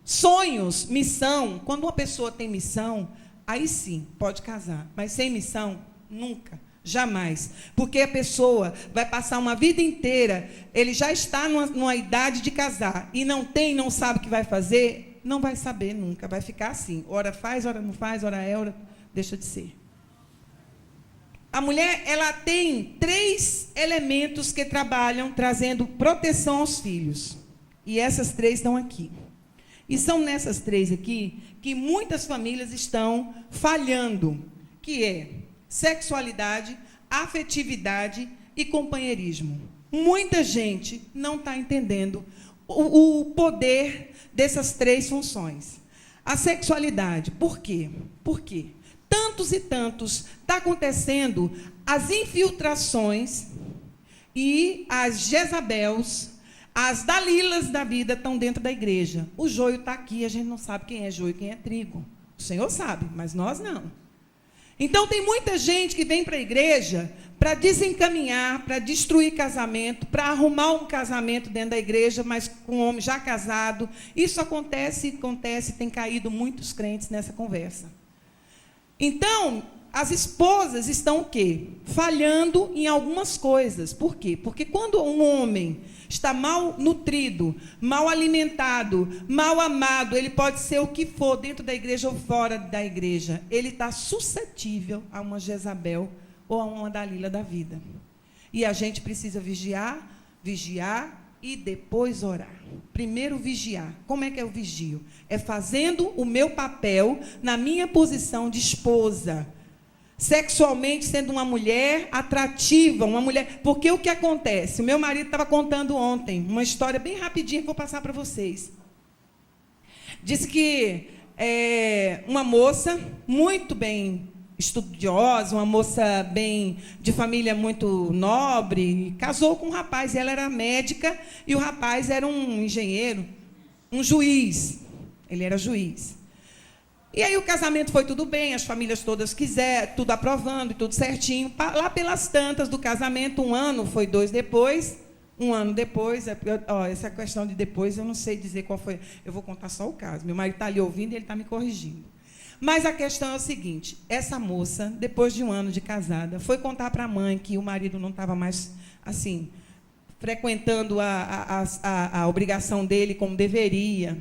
Sonhos, missão. Quando uma pessoa tem missão, aí sim, pode casar. Mas sem missão, nunca, jamais. Porque a pessoa vai passar uma vida inteira, ele já está numa idade de casar, e não sabe o que vai fazer, não vai saber nunca, vai ficar assim. Ora faz, ora não faz, ora ora deixa de ser. A mulher, ela tem 3 elementos que trabalham trazendo proteção aos filhos. E essas 3 estão aqui. E são nessas 3 aqui que muitas famílias estão falhando, que é sexualidade, afetividade e companheirismo. Muita gente não está entendendo o poder dessas 3 funções. A sexualidade, por quê? Por quê? Tantos e tantos está acontecendo as infiltrações e as Jezabels, as Dalilas da vida estão dentro da igreja. O joio está aqui, a gente não sabe quem é joio e quem é trigo. O Senhor sabe, mas nós não. Então, tem muita gente que vem para a igreja para desencaminhar, para destruir casamento, para arrumar um casamento dentro da igreja, mas com um homem já casado. Isso acontece, tem caído muitos crentes nessa conversa. Então, as esposas estão o quê? Falhando em algumas coisas. Por quê? Porque quando um homem está mal nutrido, mal alimentado, mal amado, ele pode ser o que for, dentro da igreja ou fora da igreja, ele está suscetível a uma Jezabel ou a uma Dalila da vida. E a gente precisa vigiar e depois orar. Primeiro vigiar. Como é que eu vigio? É fazendo o meu papel na minha posição de esposa. Sexualmente sendo uma mulher atrativa, uma mulher... Porque o que acontece? O meu marido estava contando ontem uma história bem rapidinha que vou passar para vocês. Disse que uma moça muito bem estudiosa, uma moça bem de família muito nobre, casou com um rapaz, e ela era médica e o rapaz era um engenheiro, um juiz. Ele era juiz. E aí o casamento foi tudo bem, as famílias todas quiseram, tudo aprovando, tudo certinho. Lá pelas tantas do casamento, 1 ano, foi 2 depois, 1 ano depois, essa questão de depois, eu não sei dizer qual foi, eu vou contar só o caso. Meu marido está ali ouvindo e ele está me corrigindo. Mas a questão é o seguinte, essa moça, depois de 1 ano de casada, foi contar para a mãe que o marido não estava mais, assim, frequentando a obrigação dele como deveria.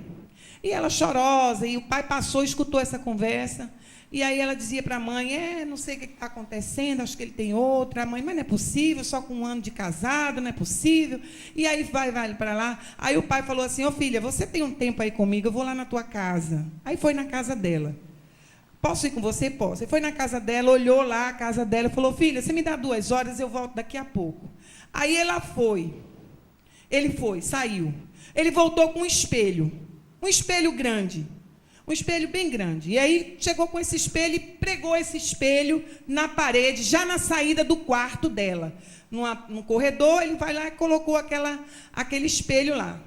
E ela chorosa, e o pai passou e escutou essa conversa. E aí ela dizia para a mãe, não sei o que está acontecendo, acho que ele tem outra. A mãe, mas não é possível, só com 1 ano de casado, não é possível. E aí vai para lá. Aí o pai falou assim, filha, você tem um tempo aí comigo, eu vou lá na tua casa. Aí foi na casa dela. Posso ir com você? Posso. Ele foi na casa dela, olhou lá a casa dela e falou, filha, você me dá 2 horas, eu volto daqui a pouco. Aí ela foi. Ele foi, saiu. Ele voltou com um espelho grande. Um espelho bem grande. E aí chegou com esse espelho e pregou esse espelho na parede, já na saída do quarto dela. No corredor, ele vai lá e colocou aquele espelho lá.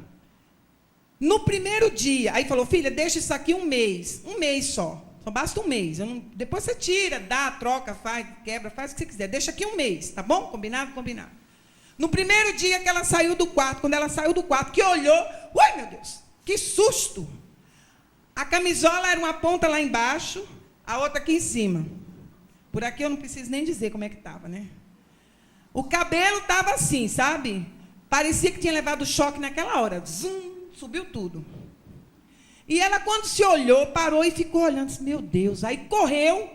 No primeiro dia, aí falou, filha, deixa isso aqui 1 mês só. Só basta 1 mês. Depois você tira, dá, troca, faz, quebra, faz o que você quiser. Deixa aqui 1 mês, tá bom? Combinado? Combinado. No primeiro dia que ela saiu do quarto, quando ela saiu do quarto, que olhou, uai, meu Deus, que susto! A camisola era uma ponta lá embaixo, a outra aqui em cima. Por aqui eu não preciso nem dizer como é que estava, né? O cabelo estava assim, sabe? Parecia que tinha levado choque naquela hora. Zum, subiu tudo. E ela, quando se olhou, parou e ficou olhando. Disse, meu Deus. Aí correu,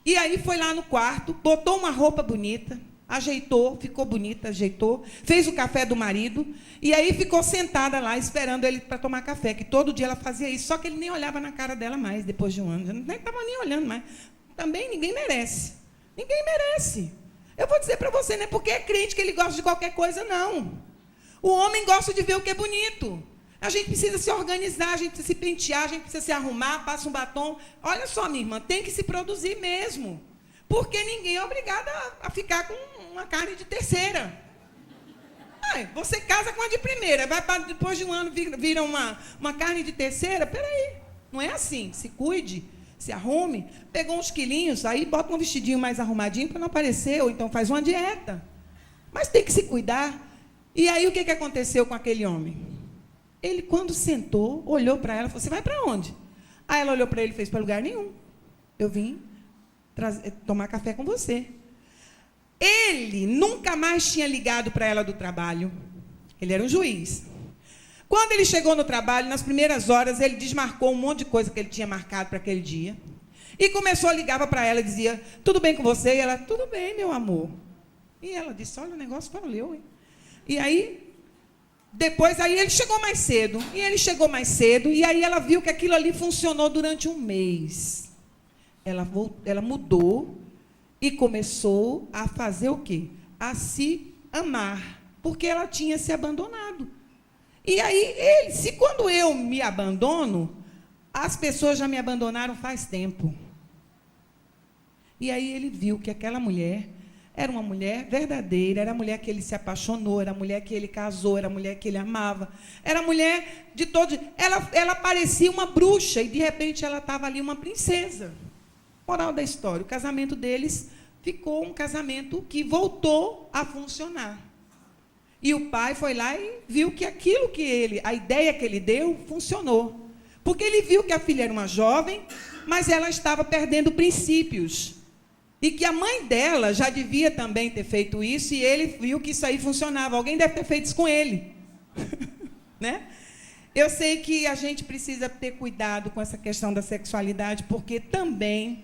e aí foi lá no quarto, botou uma roupa bonita, ajeitou, ficou bonita, ajeitou, fez o café do marido, e aí ficou sentada lá, esperando ele para tomar café, que todo dia ela fazia isso, só que ele nem olhava na cara dela mais, depois de 1 ano. Nem estava nem olhando mais. Também ninguém merece. Ninguém merece. Eu vou dizer para você, não é porque é crente que ele gosta de qualquer coisa, não. O homem gosta de ver o que é bonito. A gente precisa se organizar, a gente precisa se pentear, a gente precisa se arrumar, passa um batom. Olha só, minha irmã, tem que se produzir mesmo. Porque ninguém é obrigado a ficar com uma carne de terceira. Você casa com a de primeira, depois de 1 ano vira uma carne de terceira. Peraí, não é assim. Se cuide, se arrume. Pegou uns quilinhos, aí bota um vestidinho mais arrumadinho para não aparecer, ou então faz uma dieta. Mas tem que se cuidar. E aí o que aconteceu com aquele homem? Ele, quando sentou, olhou para ela e falou, você vai para onde? Aí ela olhou para ele e fez, para lugar nenhum. Eu vim tomar café com você. Ele nunca mais tinha ligado para ela do trabalho. Ele era um juiz. Quando ele chegou no trabalho, nas primeiras horas, ele desmarcou um monte de coisa que ele tinha marcado para aquele dia. E começou a ligar para ela e dizia, tudo bem com você? E ela, tudo bem, meu amor. E ela disse, olha, o negócio valeu, hein? E aí, depois, aí ele chegou mais cedo. E ele chegou mais cedo, e aí ela viu que aquilo ali funcionou durante 1 mês. Ela mudou E começou a fazer o quê? A se amar, porque ela tinha se abandonado. E aí, se quando eu me abandono, as pessoas já me abandonaram faz tempo. E aí ele viu que aquela mulher era uma mulher verdadeira, era a mulher que ele se apaixonou, era a mulher que ele casou, era a mulher que ele amava, era a mulher de todos. Ela parecia uma bruxa e, de repente, ela estava ali uma princesa. Moral da história, o casamento deles ficou um casamento que voltou a funcionar. E o pai foi lá e viu que aquilo que a ideia que ele deu, funcionou. Porque ele viu que a filha era uma jovem, mas ela estava perdendo princípios. E que a mãe dela já devia também ter feito isso, e ele viu que isso aí funcionava. Alguém deve ter feito isso com ele. Né? Eu sei que a gente precisa ter cuidado com essa questão da sexualidade, porque também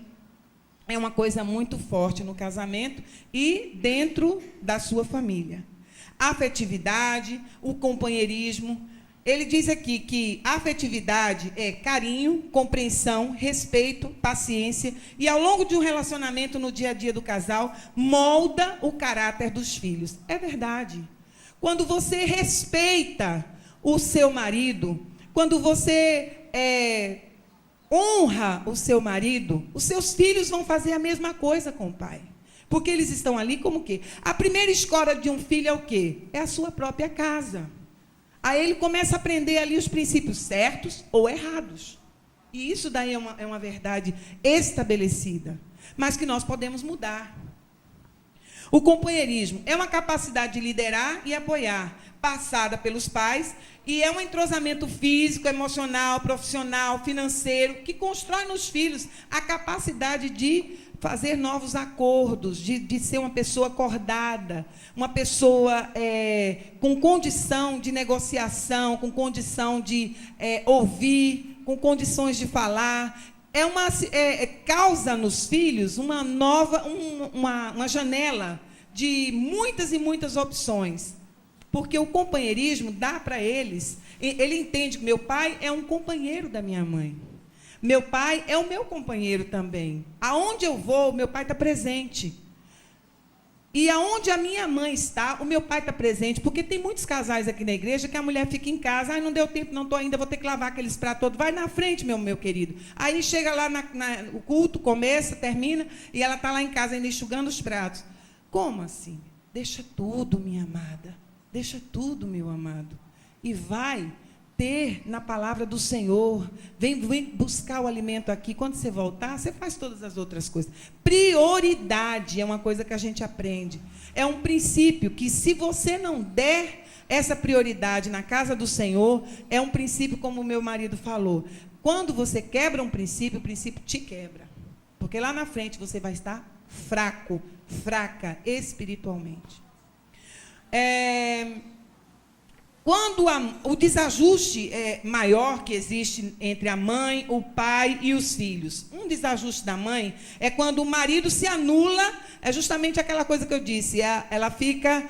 é uma coisa muito forte no casamento e dentro da sua família. A afetividade, o companheirismo. Ele diz aqui que a afetividade é carinho, compreensão, respeito, paciência, e ao longo de um relacionamento no dia a dia do casal, molda o caráter dos filhos. É verdade. Quando você respeita o seu marido, quando você honra o seu marido, os seus filhos vão fazer a mesma coisa com o pai. Porque eles estão ali como o quê? A primeira escola de um filho é o quê? É a sua própria casa. Aí ele começa a aprender ali os princípios certos ou errados. E isso daí é uma verdade estabelecida, mas que nós podemos mudar. O companheirismo é uma capacidade de liderar e apoiar, passada pelos pais, e é um entrosamento físico, emocional, profissional, financeiro, que constrói nos filhos a capacidade de fazer novos acordos, de ser uma pessoa acordada, uma pessoa com condição de negociação, com condição de ouvir, com condições de falar. Causa nos filhos uma janela de muitas e muitas opções. Porque o companheirismo dá para eles, ele entende que meu pai é um companheiro da minha mãe. Meu pai é o meu companheiro também. Aonde eu vou, meu pai está presente. E aonde a minha mãe está, o meu pai está presente. Porque tem muitos casais aqui na igreja que a mulher fica em casa. Não deu tempo, não estou ainda, vou ter que lavar aqueles pratos todos. Vai na frente, meu querido. Aí chega lá, o culto começa, termina, e ela está lá em casa ainda enxugando os pratos. Como assim? Deixa tudo, minha amada. Deixa tudo, meu amado. E vai ter na palavra do Senhor. Vem buscar o alimento aqui. Quando você voltar, você faz todas as outras coisas. Prioridade é uma coisa que a gente aprende. É um princípio que, se você não der essa prioridade na casa do Senhor, é um princípio, como o meu marido falou. Quando você quebra um princípio, o princípio te quebra. Porque lá na frente você vai estar fraco, fraca espiritualmente. Quando o desajuste maior que existe entre a mãe, o pai e os filhos. Um desajuste da mãe é quando o marido se anula, é justamente aquela coisa que eu disse, ela fica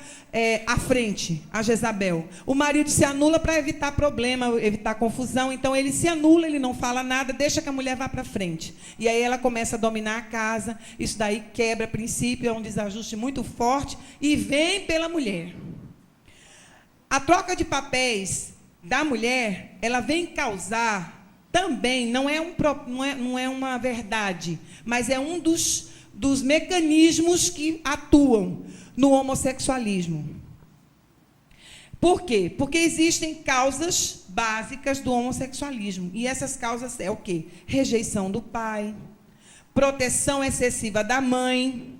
à frente, a Jezabel. O marido se anula para evitar problema, evitar confusão, então ele se anula, ele não fala nada, deixa que a mulher vá para frente. E aí ela começa a dominar a casa, isso daí quebra princípio, é um desajuste muito forte e vem pela mulher. A troca de papéis da mulher, ela vem causar também, não é uma verdade, mas é um dos mecanismos que atuam no homossexualismo. Por quê? Porque existem causas básicas do homossexualismo. E essas causas é o quê? Rejeição do pai, proteção excessiva da mãe,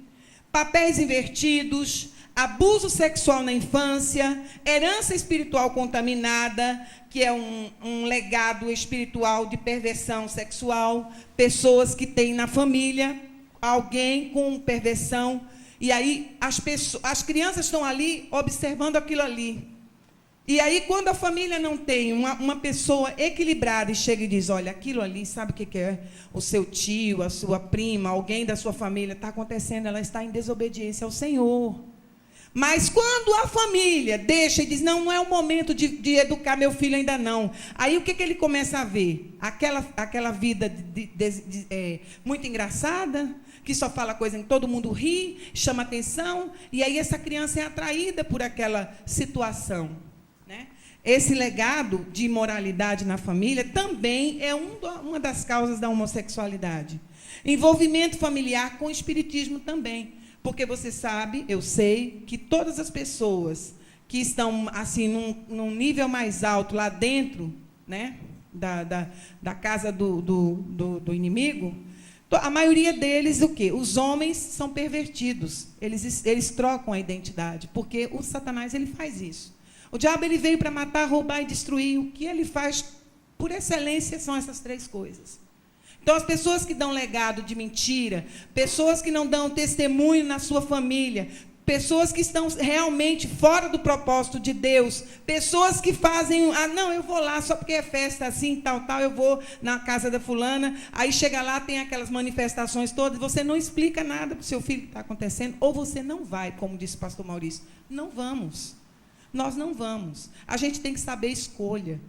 papéis invertidos, abuso sexual na infância, herança espiritual contaminada, que é um legado espiritual de perversão sexual, pessoas que têm na família alguém com perversão, e aí as crianças estão ali observando aquilo ali. E aí, quando a família não tem uma pessoa equilibrada e chega e diz, olha, aquilo ali, sabe o que é? O seu tio, a sua prima, alguém da sua família, está acontecendo, ela está em desobediência ao Senhor. Mas quando a família deixa e diz, não é o momento de educar meu filho ainda não. Aí o que ele começa a ver? Aquela vida muito engraçada, que só fala coisa em todo mundo ri, chama atenção, e aí essa criança é atraída por aquela situação, né? Esse legado de imoralidade na família também é uma das causas da homossexualidade. Envolvimento familiar com o espiritismo também, porque você sabe, eu sei, que todas as pessoas que estão assim num nível mais alto lá dentro, né, da casa do inimigo, a maioria deles, o quê? Os homens são pervertidos, eles trocam a identidade, porque o Satanás ele faz isso. O diabo ele veio para matar, roubar e destruir. O que ele faz, por excelência, são essas três coisas. Então, as pessoas que dão legado de mentira, pessoas que não dão testemunho na sua família, pessoas que estão realmente fora do propósito de Deus, pessoas que fazem, não, eu vou lá só porque é festa assim, tal, eu vou na casa da fulana, aí chega lá, tem aquelas manifestações todas, você não explica nada para o seu filho que está acontecendo, ou você não vai, como disse o pastor Maurício. Não vamos. Nós não vamos. A gente tem que saber escolher.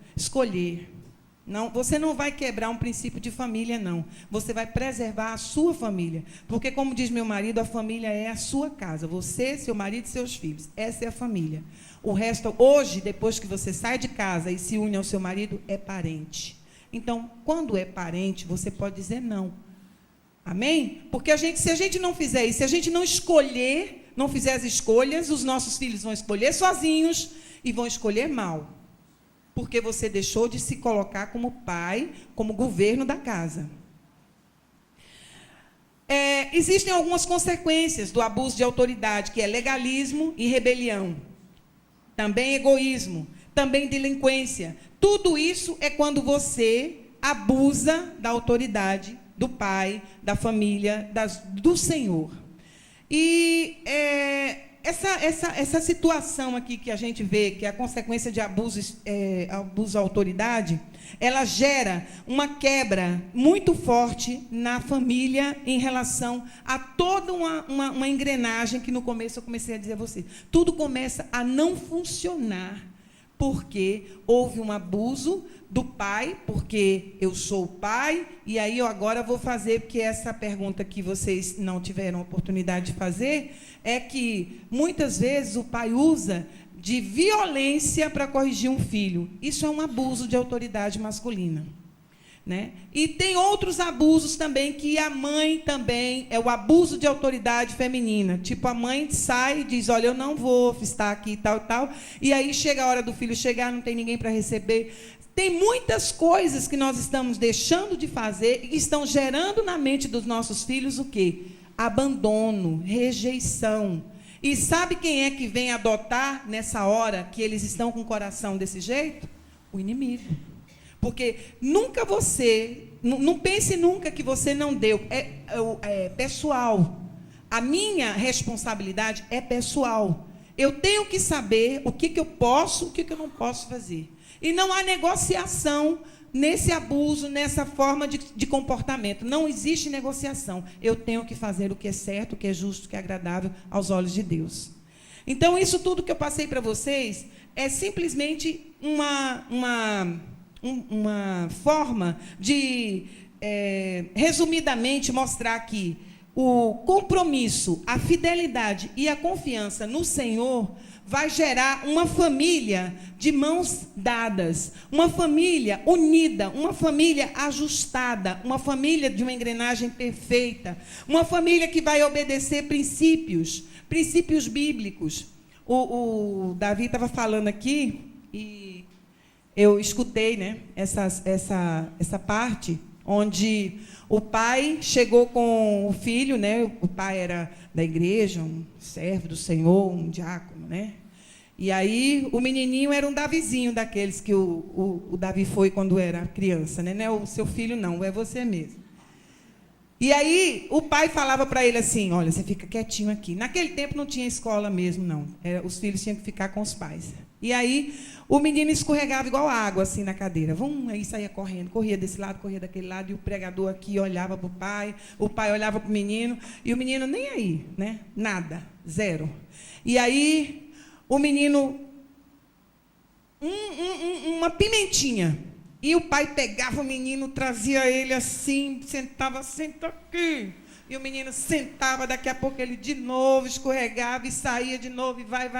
Não, você não vai quebrar um princípio de família, não. Você vai preservar a sua família. Porque, como diz meu marido, a família é a sua casa. Você, seu marido e seus filhos. Essa é a família. O resto, hoje, depois que você sai de casa e se une ao seu marido, é parente. Então, quando é parente, você pode dizer não. Amém? Porque se a gente não fizer isso, se a gente não escolher, não fizer as escolhas, os nossos filhos vão escolher sozinhos e vão escolher mal. Porque você deixou de se colocar como pai, como governo da casa. Existem algumas consequências do abuso de autoridade, que é legalismo e rebelião. Também egoísmo, também delinquência. Tudo isso é quando você abusa da autoridade do pai, da família, do Senhor. E essa situação aqui que a gente vê, que é a consequência de abuso à autoridade, ela gera uma quebra muito forte na família em relação a toda uma engrenagem que no começo eu comecei a dizer a você. Tudo começa a não funcionar porque houve um abuso do pai, porque eu sou o pai, e aí eu agora vou fazer, porque essa pergunta que vocês não tiveram oportunidade de fazer, é que, muitas vezes, o pai usa de violência para corrigir um filho. Isso é um abuso de autoridade masculina. Né? E tem outros abusos também, que a mãe também, é o abuso de autoridade feminina. Tipo, a mãe sai e diz, olha, eu não vou estar aqui e tal, e aí chega a hora do filho chegar, não tem ninguém para receber. Tem muitas coisas que nós estamos deixando de fazer e que estão gerando na mente dos nossos filhos o quê? Abandono, rejeição. E sabe quem é que vem adotar nessa hora que eles estão com o coração desse jeito? O inimigo. Porque nunca não pense nunca que você não deu. É pessoal. A minha responsabilidade é pessoal. Eu tenho que saber o que eu posso, o que eu não posso fazer. E não há negociação nesse abuso, nessa forma de comportamento. Não existe negociação. Eu tenho que fazer o que é certo, o que é justo, o que é agradável aos olhos de Deus. Então, isso tudo que eu passei para vocês é simplesmente uma forma de, resumidamente, mostrar que o compromisso, a fidelidade e a confiança no Senhor vai gerar uma família de mãos dadas, uma família unida, uma família ajustada, uma família de uma engrenagem perfeita, uma família que vai obedecer princípios bíblicos. O Davi estava falando aqui, e eu escutei, né, essa parte, onde o pai chegou com o filho, né, o pai era da igreja, um servo do Senhor, um diácono, né? E aí o menininho era um Davizinho daqueles que o Davi foi quando era criança, né? Não é o seu filho, não, é você mesmo. E aí o pai falava para ele assim, olha, você fica quietinho aqui. Naquele tempo não tinha escola mesmo, não. Os filhos tinham que ficar com os pais. E aí o menino escorregava igual água assim na cadeira. Aí saía correndo, corria desse lado, corria daquele lado, e o pregador aqui olhava para o pai olhava para o menino, e o menino nem aí, né? Nada, zero. E aí o menino, uma pimentinha. E o pai pegava o menino, trazia ele assim, senta aqui. E o menino sentava, daqui a pouco ele de novo escorregava e saía de novo e vai.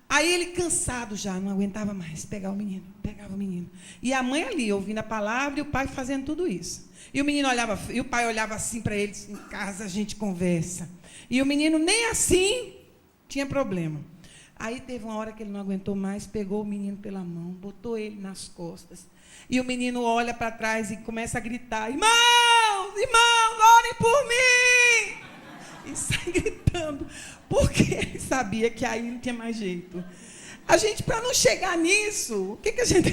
Aí ele cansado já, não aguentava mais, pegava o menino. E a mãe ali, ouvindo a palavra e o pai fazendo tudo isso. E o pai olhava assim para ele, em casa a gente conversa. E o menino nem assim tinha problema. Aí teve uma hora que ele não aguentou mais, pegou o menino pela mão, botou ele nas costas. E o menino olha para trás e começa a gritar: irmãos, orem por mim! E sai gritando, porque ele sabia que aí não tinha mais jeito. A gente, para não chegar nisso, o que a gente...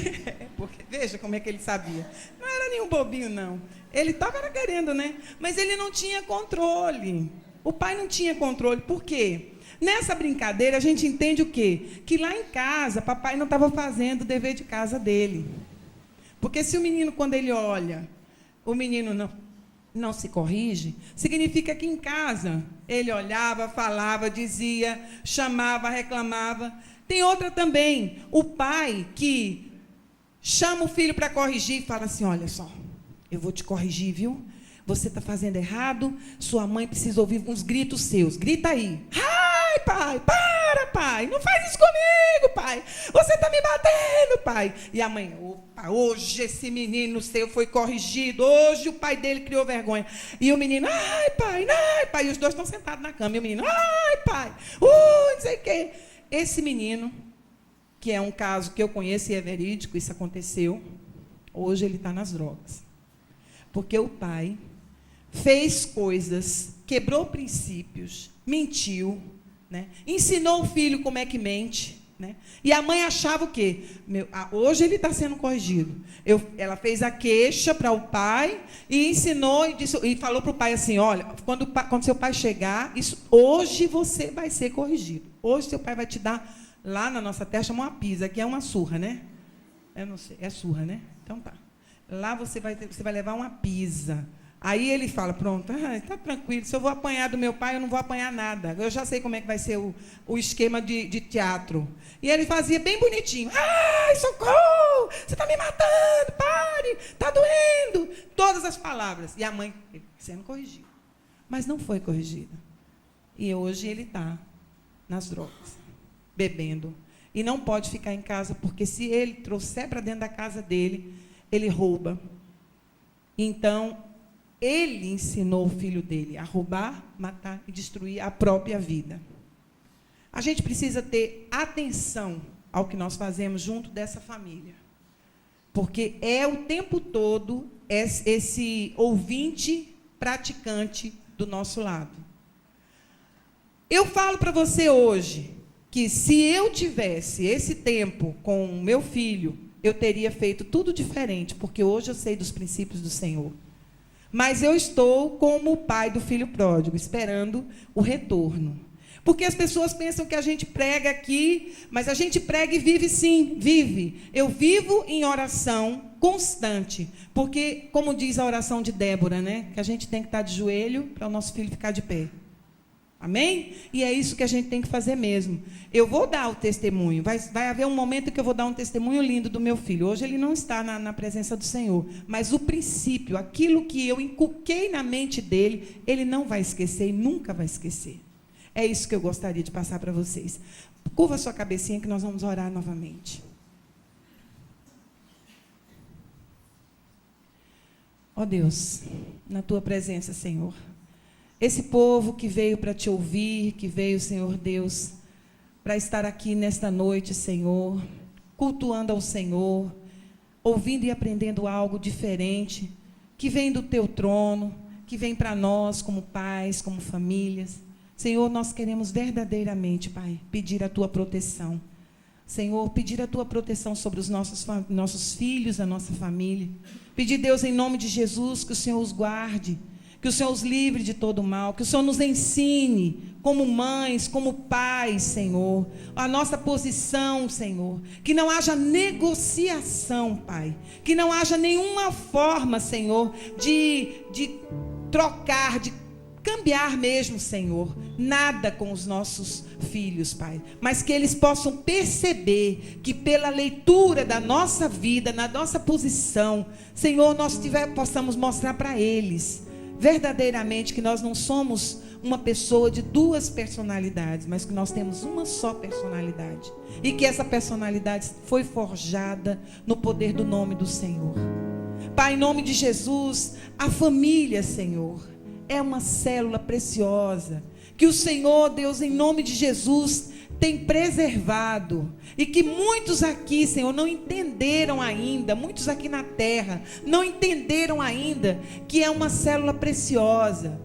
Porque, veja como é que ele sabia. Não era nenhum bobinho, não. Ele estava querendo, né? Mas ele não tinha controle. O pai não tinha controle. Por quê? Nessa brincadeira, a gente entende o quê? Que lá em casa, papai não estava fazendo o dever de casa dele. Porque se o menino, quando ele olha, o menino não se corrige, significa que em casa ele olhava, falava, dizia, chamava, reclamava. Tem outra também, o pai que chama o filho para corrigir e fala assim: olha só, eu vou te corrigir, viu? Você está fazendo errado, sua mãe precisa ouvir uns gritos seus. Grita aí. Ai, pai, para, pai, não faz isso comigo, pai. Você está me batendo, pai. E a mãe: opa, hoje esse menino seu foi corrigido, hoje o pai dele criou vergonha. E o menino: ai, pai. E os dois estão sentados na cama. E o menino: ai, pai, não sei o quê. Esse menino, que é um caso que eu conheço e é verídico, isso aconteceu, hoje ele está nas drogas. Porque o pai fez coisas, quebrou princípios, mentiu, né? Ensinou o filho como é que mente, né? E a mãe achava o quê? Hoje ele está sendo corrigido. Ela fez a queixa para o pai e ensinou e falou para o pai assim: olha, quando seu pai chegar, hoje você vai ser corrigido. Hoje seu pai vai te dar, lá na nossa terra chama uma pisa, que é uma surra, né? Eu não sei, é surra, né? Então tá. Lá você vai levar uma pisa. Aí ele fala: pronto, está tranquilo, se eu vou apanhar do meu pai, eu não vou apanhar nada. Eu já sei como é que vai ser o esquema de teatro. E ele fazia bem bonitinho: ai, socorro, você está me matando, pare, está doendo. Todas as palavras. E a mãe sendo corrigida. Mas não foi corrigida. E hoje ele está nas drogas, bebendo. E não pode ficar em casa, porque se ele trouxer para dentro da casa dele, ele rouba. Então, ele ensinou o filho dele a roubar, matar e destruir a própria vida. A gente precisa ter atenção ao que nós fazemos junto dessa família. Porque é o tempo todo esse ouvinte praticante do nosso lado. Eu falo para você hoje que se eu tivesse esse tempo com o meu filho, eu teria feito tudo diferente, porque hoje eu sei dos princípios do Senhor. Mas eu estou como o pai do filho pródigo, esperando o retorno. Porque as pessoas pensam que a gente prega aqui, mas a gente prega e vive sim, vive. Eu vivo em oração constante, porque, como diz a oração de Débora, né, que a gente tem que estar de joelho para o nosso filho ficar de pé. Amém? E é isso que a gente tem que fazer mesmo. Eu vou dar o testemunho. Vai haver um momento que eu vou dar um testemunho lindo do meu filho. Hoje ele não está na presença do Senhor. Mas o princípio, aquilo que eu inculquei na mente dele, ele não vai esquecer e nunca vai esquecer. É isso que eu gostaria de passar para vocês. Curva sua cabecinha que nós vamos orar novamente. Ó Deus, na tua presença, Senhor. Esse povo que veio para te ouvir, que veio, Senhor Deus, para estar aqui nesta noite, Senhor, cultuando ao Senhor, ouvindo e aprendendo algo diferente, que vem do teu trono, que vem para nós como pais, como famílias. Senhor, nós queremos verdadeiramente, Pai, pedir a tua proteção. Senhor, pedir a tua proteção sobre os nossos filhos, a nossa família. Pedir, Deus, em nome de Jesus, que o Senhor os guarde, que o Senhor os livre de todo mal, que o Senhor nos ensine, como mães, como pais, Senhor, a nossa posição, Senhor, que não haja negociação, Pai, que não haja nenhuma forma, Senhor, de trocar, de cambiar mesmo, Senhor, nada com os nossos filhos, Pai, mas que eles possam perceber que pela leitura da nossa vida, na nossa posição, Senhor, nós possamos mostrar para eles verdadeiramente que nós não somos uma pessoa de duas personalidades, mas que nós temos uma só personalidade. E que essa personalidade foi forjada no poder do nome do Senhor. Pai, em nome de Jesus, a família, Senhor, é uma célula preciosa, que o Senhor, Deus, em nome de Jesus, tem preservado, e que muitos aqui, Senhor, não entenderam ainda, muitos aqui na terra, não entenderam ainda, que é uma célula preciosa,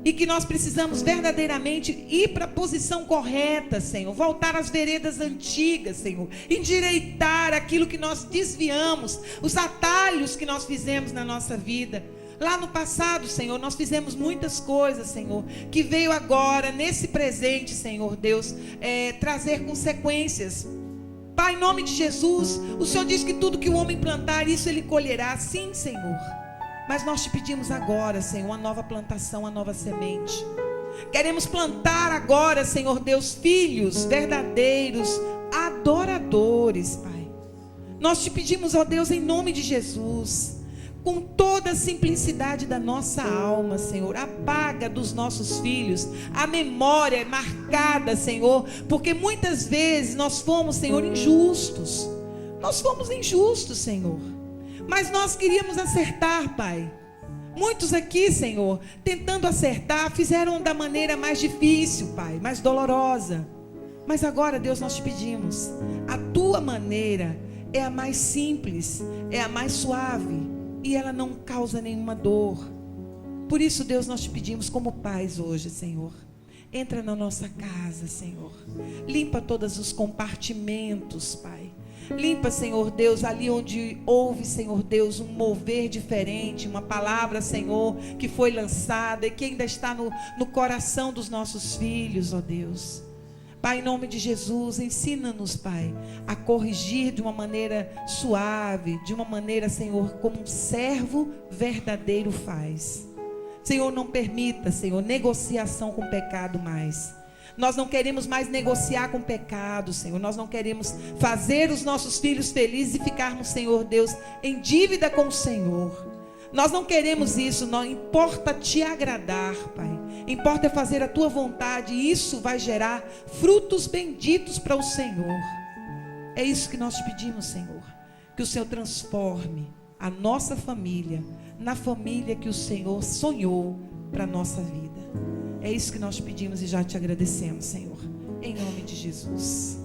e que nós precisamos verdadeiramente ir para a posição correta, Senhor, voltar às veredas antigas, Senhor, endireitar aquilo que nós desviamos, os atalhos que nós fizemos na nossa vida. Lá no passado, Senhor, nós fizemos muitas coisas, Senhor, que veio agora, nesse presente, Senhor Deus, trazer consequências. Pai, em nome de Jesus, o Senhor diz que tudo que o homem plantar, isso ele colherá. Sim, Senhor. Mas nós te pedimos agora, Senhor, uma nova plantação, uma nova semente. Queremos plantar agora, Senhor Deus, filhos verdadeiros, adoradores, Pai. Nós te pedimos, ó Deus, em nome de Jesus, com toda a simplicidade da nossa alma, Senhor, apaga dos nossos filhos a memória marcada, Senhor, porque muitas vezes nós fomos, Senhor, injustos. Nós fomos injustos, Senhor, mas nós queríamos acertar, Pai. Muitos aqui, Senhor, tentando acertar, fizeram da maneira mais difícil, Pai, mais dolorosa. Mas agora, Deus, nós te pedimos, a tua maneira é a mais simples, é a mais suave, e ela não causa nenhuma dor. Por isso, Deus, nós te pedimos como pais hoje, Senhor, entra na nossa casa, Senhor, limpa todos os compartimentos, Pai. Limpa, Senhor Deus, ali onde houve, Senhor Deus, um mover diferente, uma palavra, Senhor, que foi lançada e que ainda está no coração dos nossos filhos, ó Deus. Pai, em nome de Jesus, ensina-nos, Pai, a corrigir de uma maneira suave, de uma maneira, Senhor, como um servo verdadeiro faz. Senhor, não permita, Senhor, negociação com o pecado mais. Nós não queremos mais negociar com o pecado, Senhor. Nós não queremos fazer os nossos filhos felizes e ficarmos, Senhor Deus, em dívida com o Senhor. Nós não queremos isso. Não importa te agradar, Pai. Importa é fazer a tua vontade, e isso vai gerar frutos benditos para o Senhor. É isso que nós te pedimos, Senhor, que o Senhor transforme a nossa família na família que o Senhor sonhou para a nossa vida. É isso que nós te pedimos e já te agradecemos, Senhor, em nome de Jesus.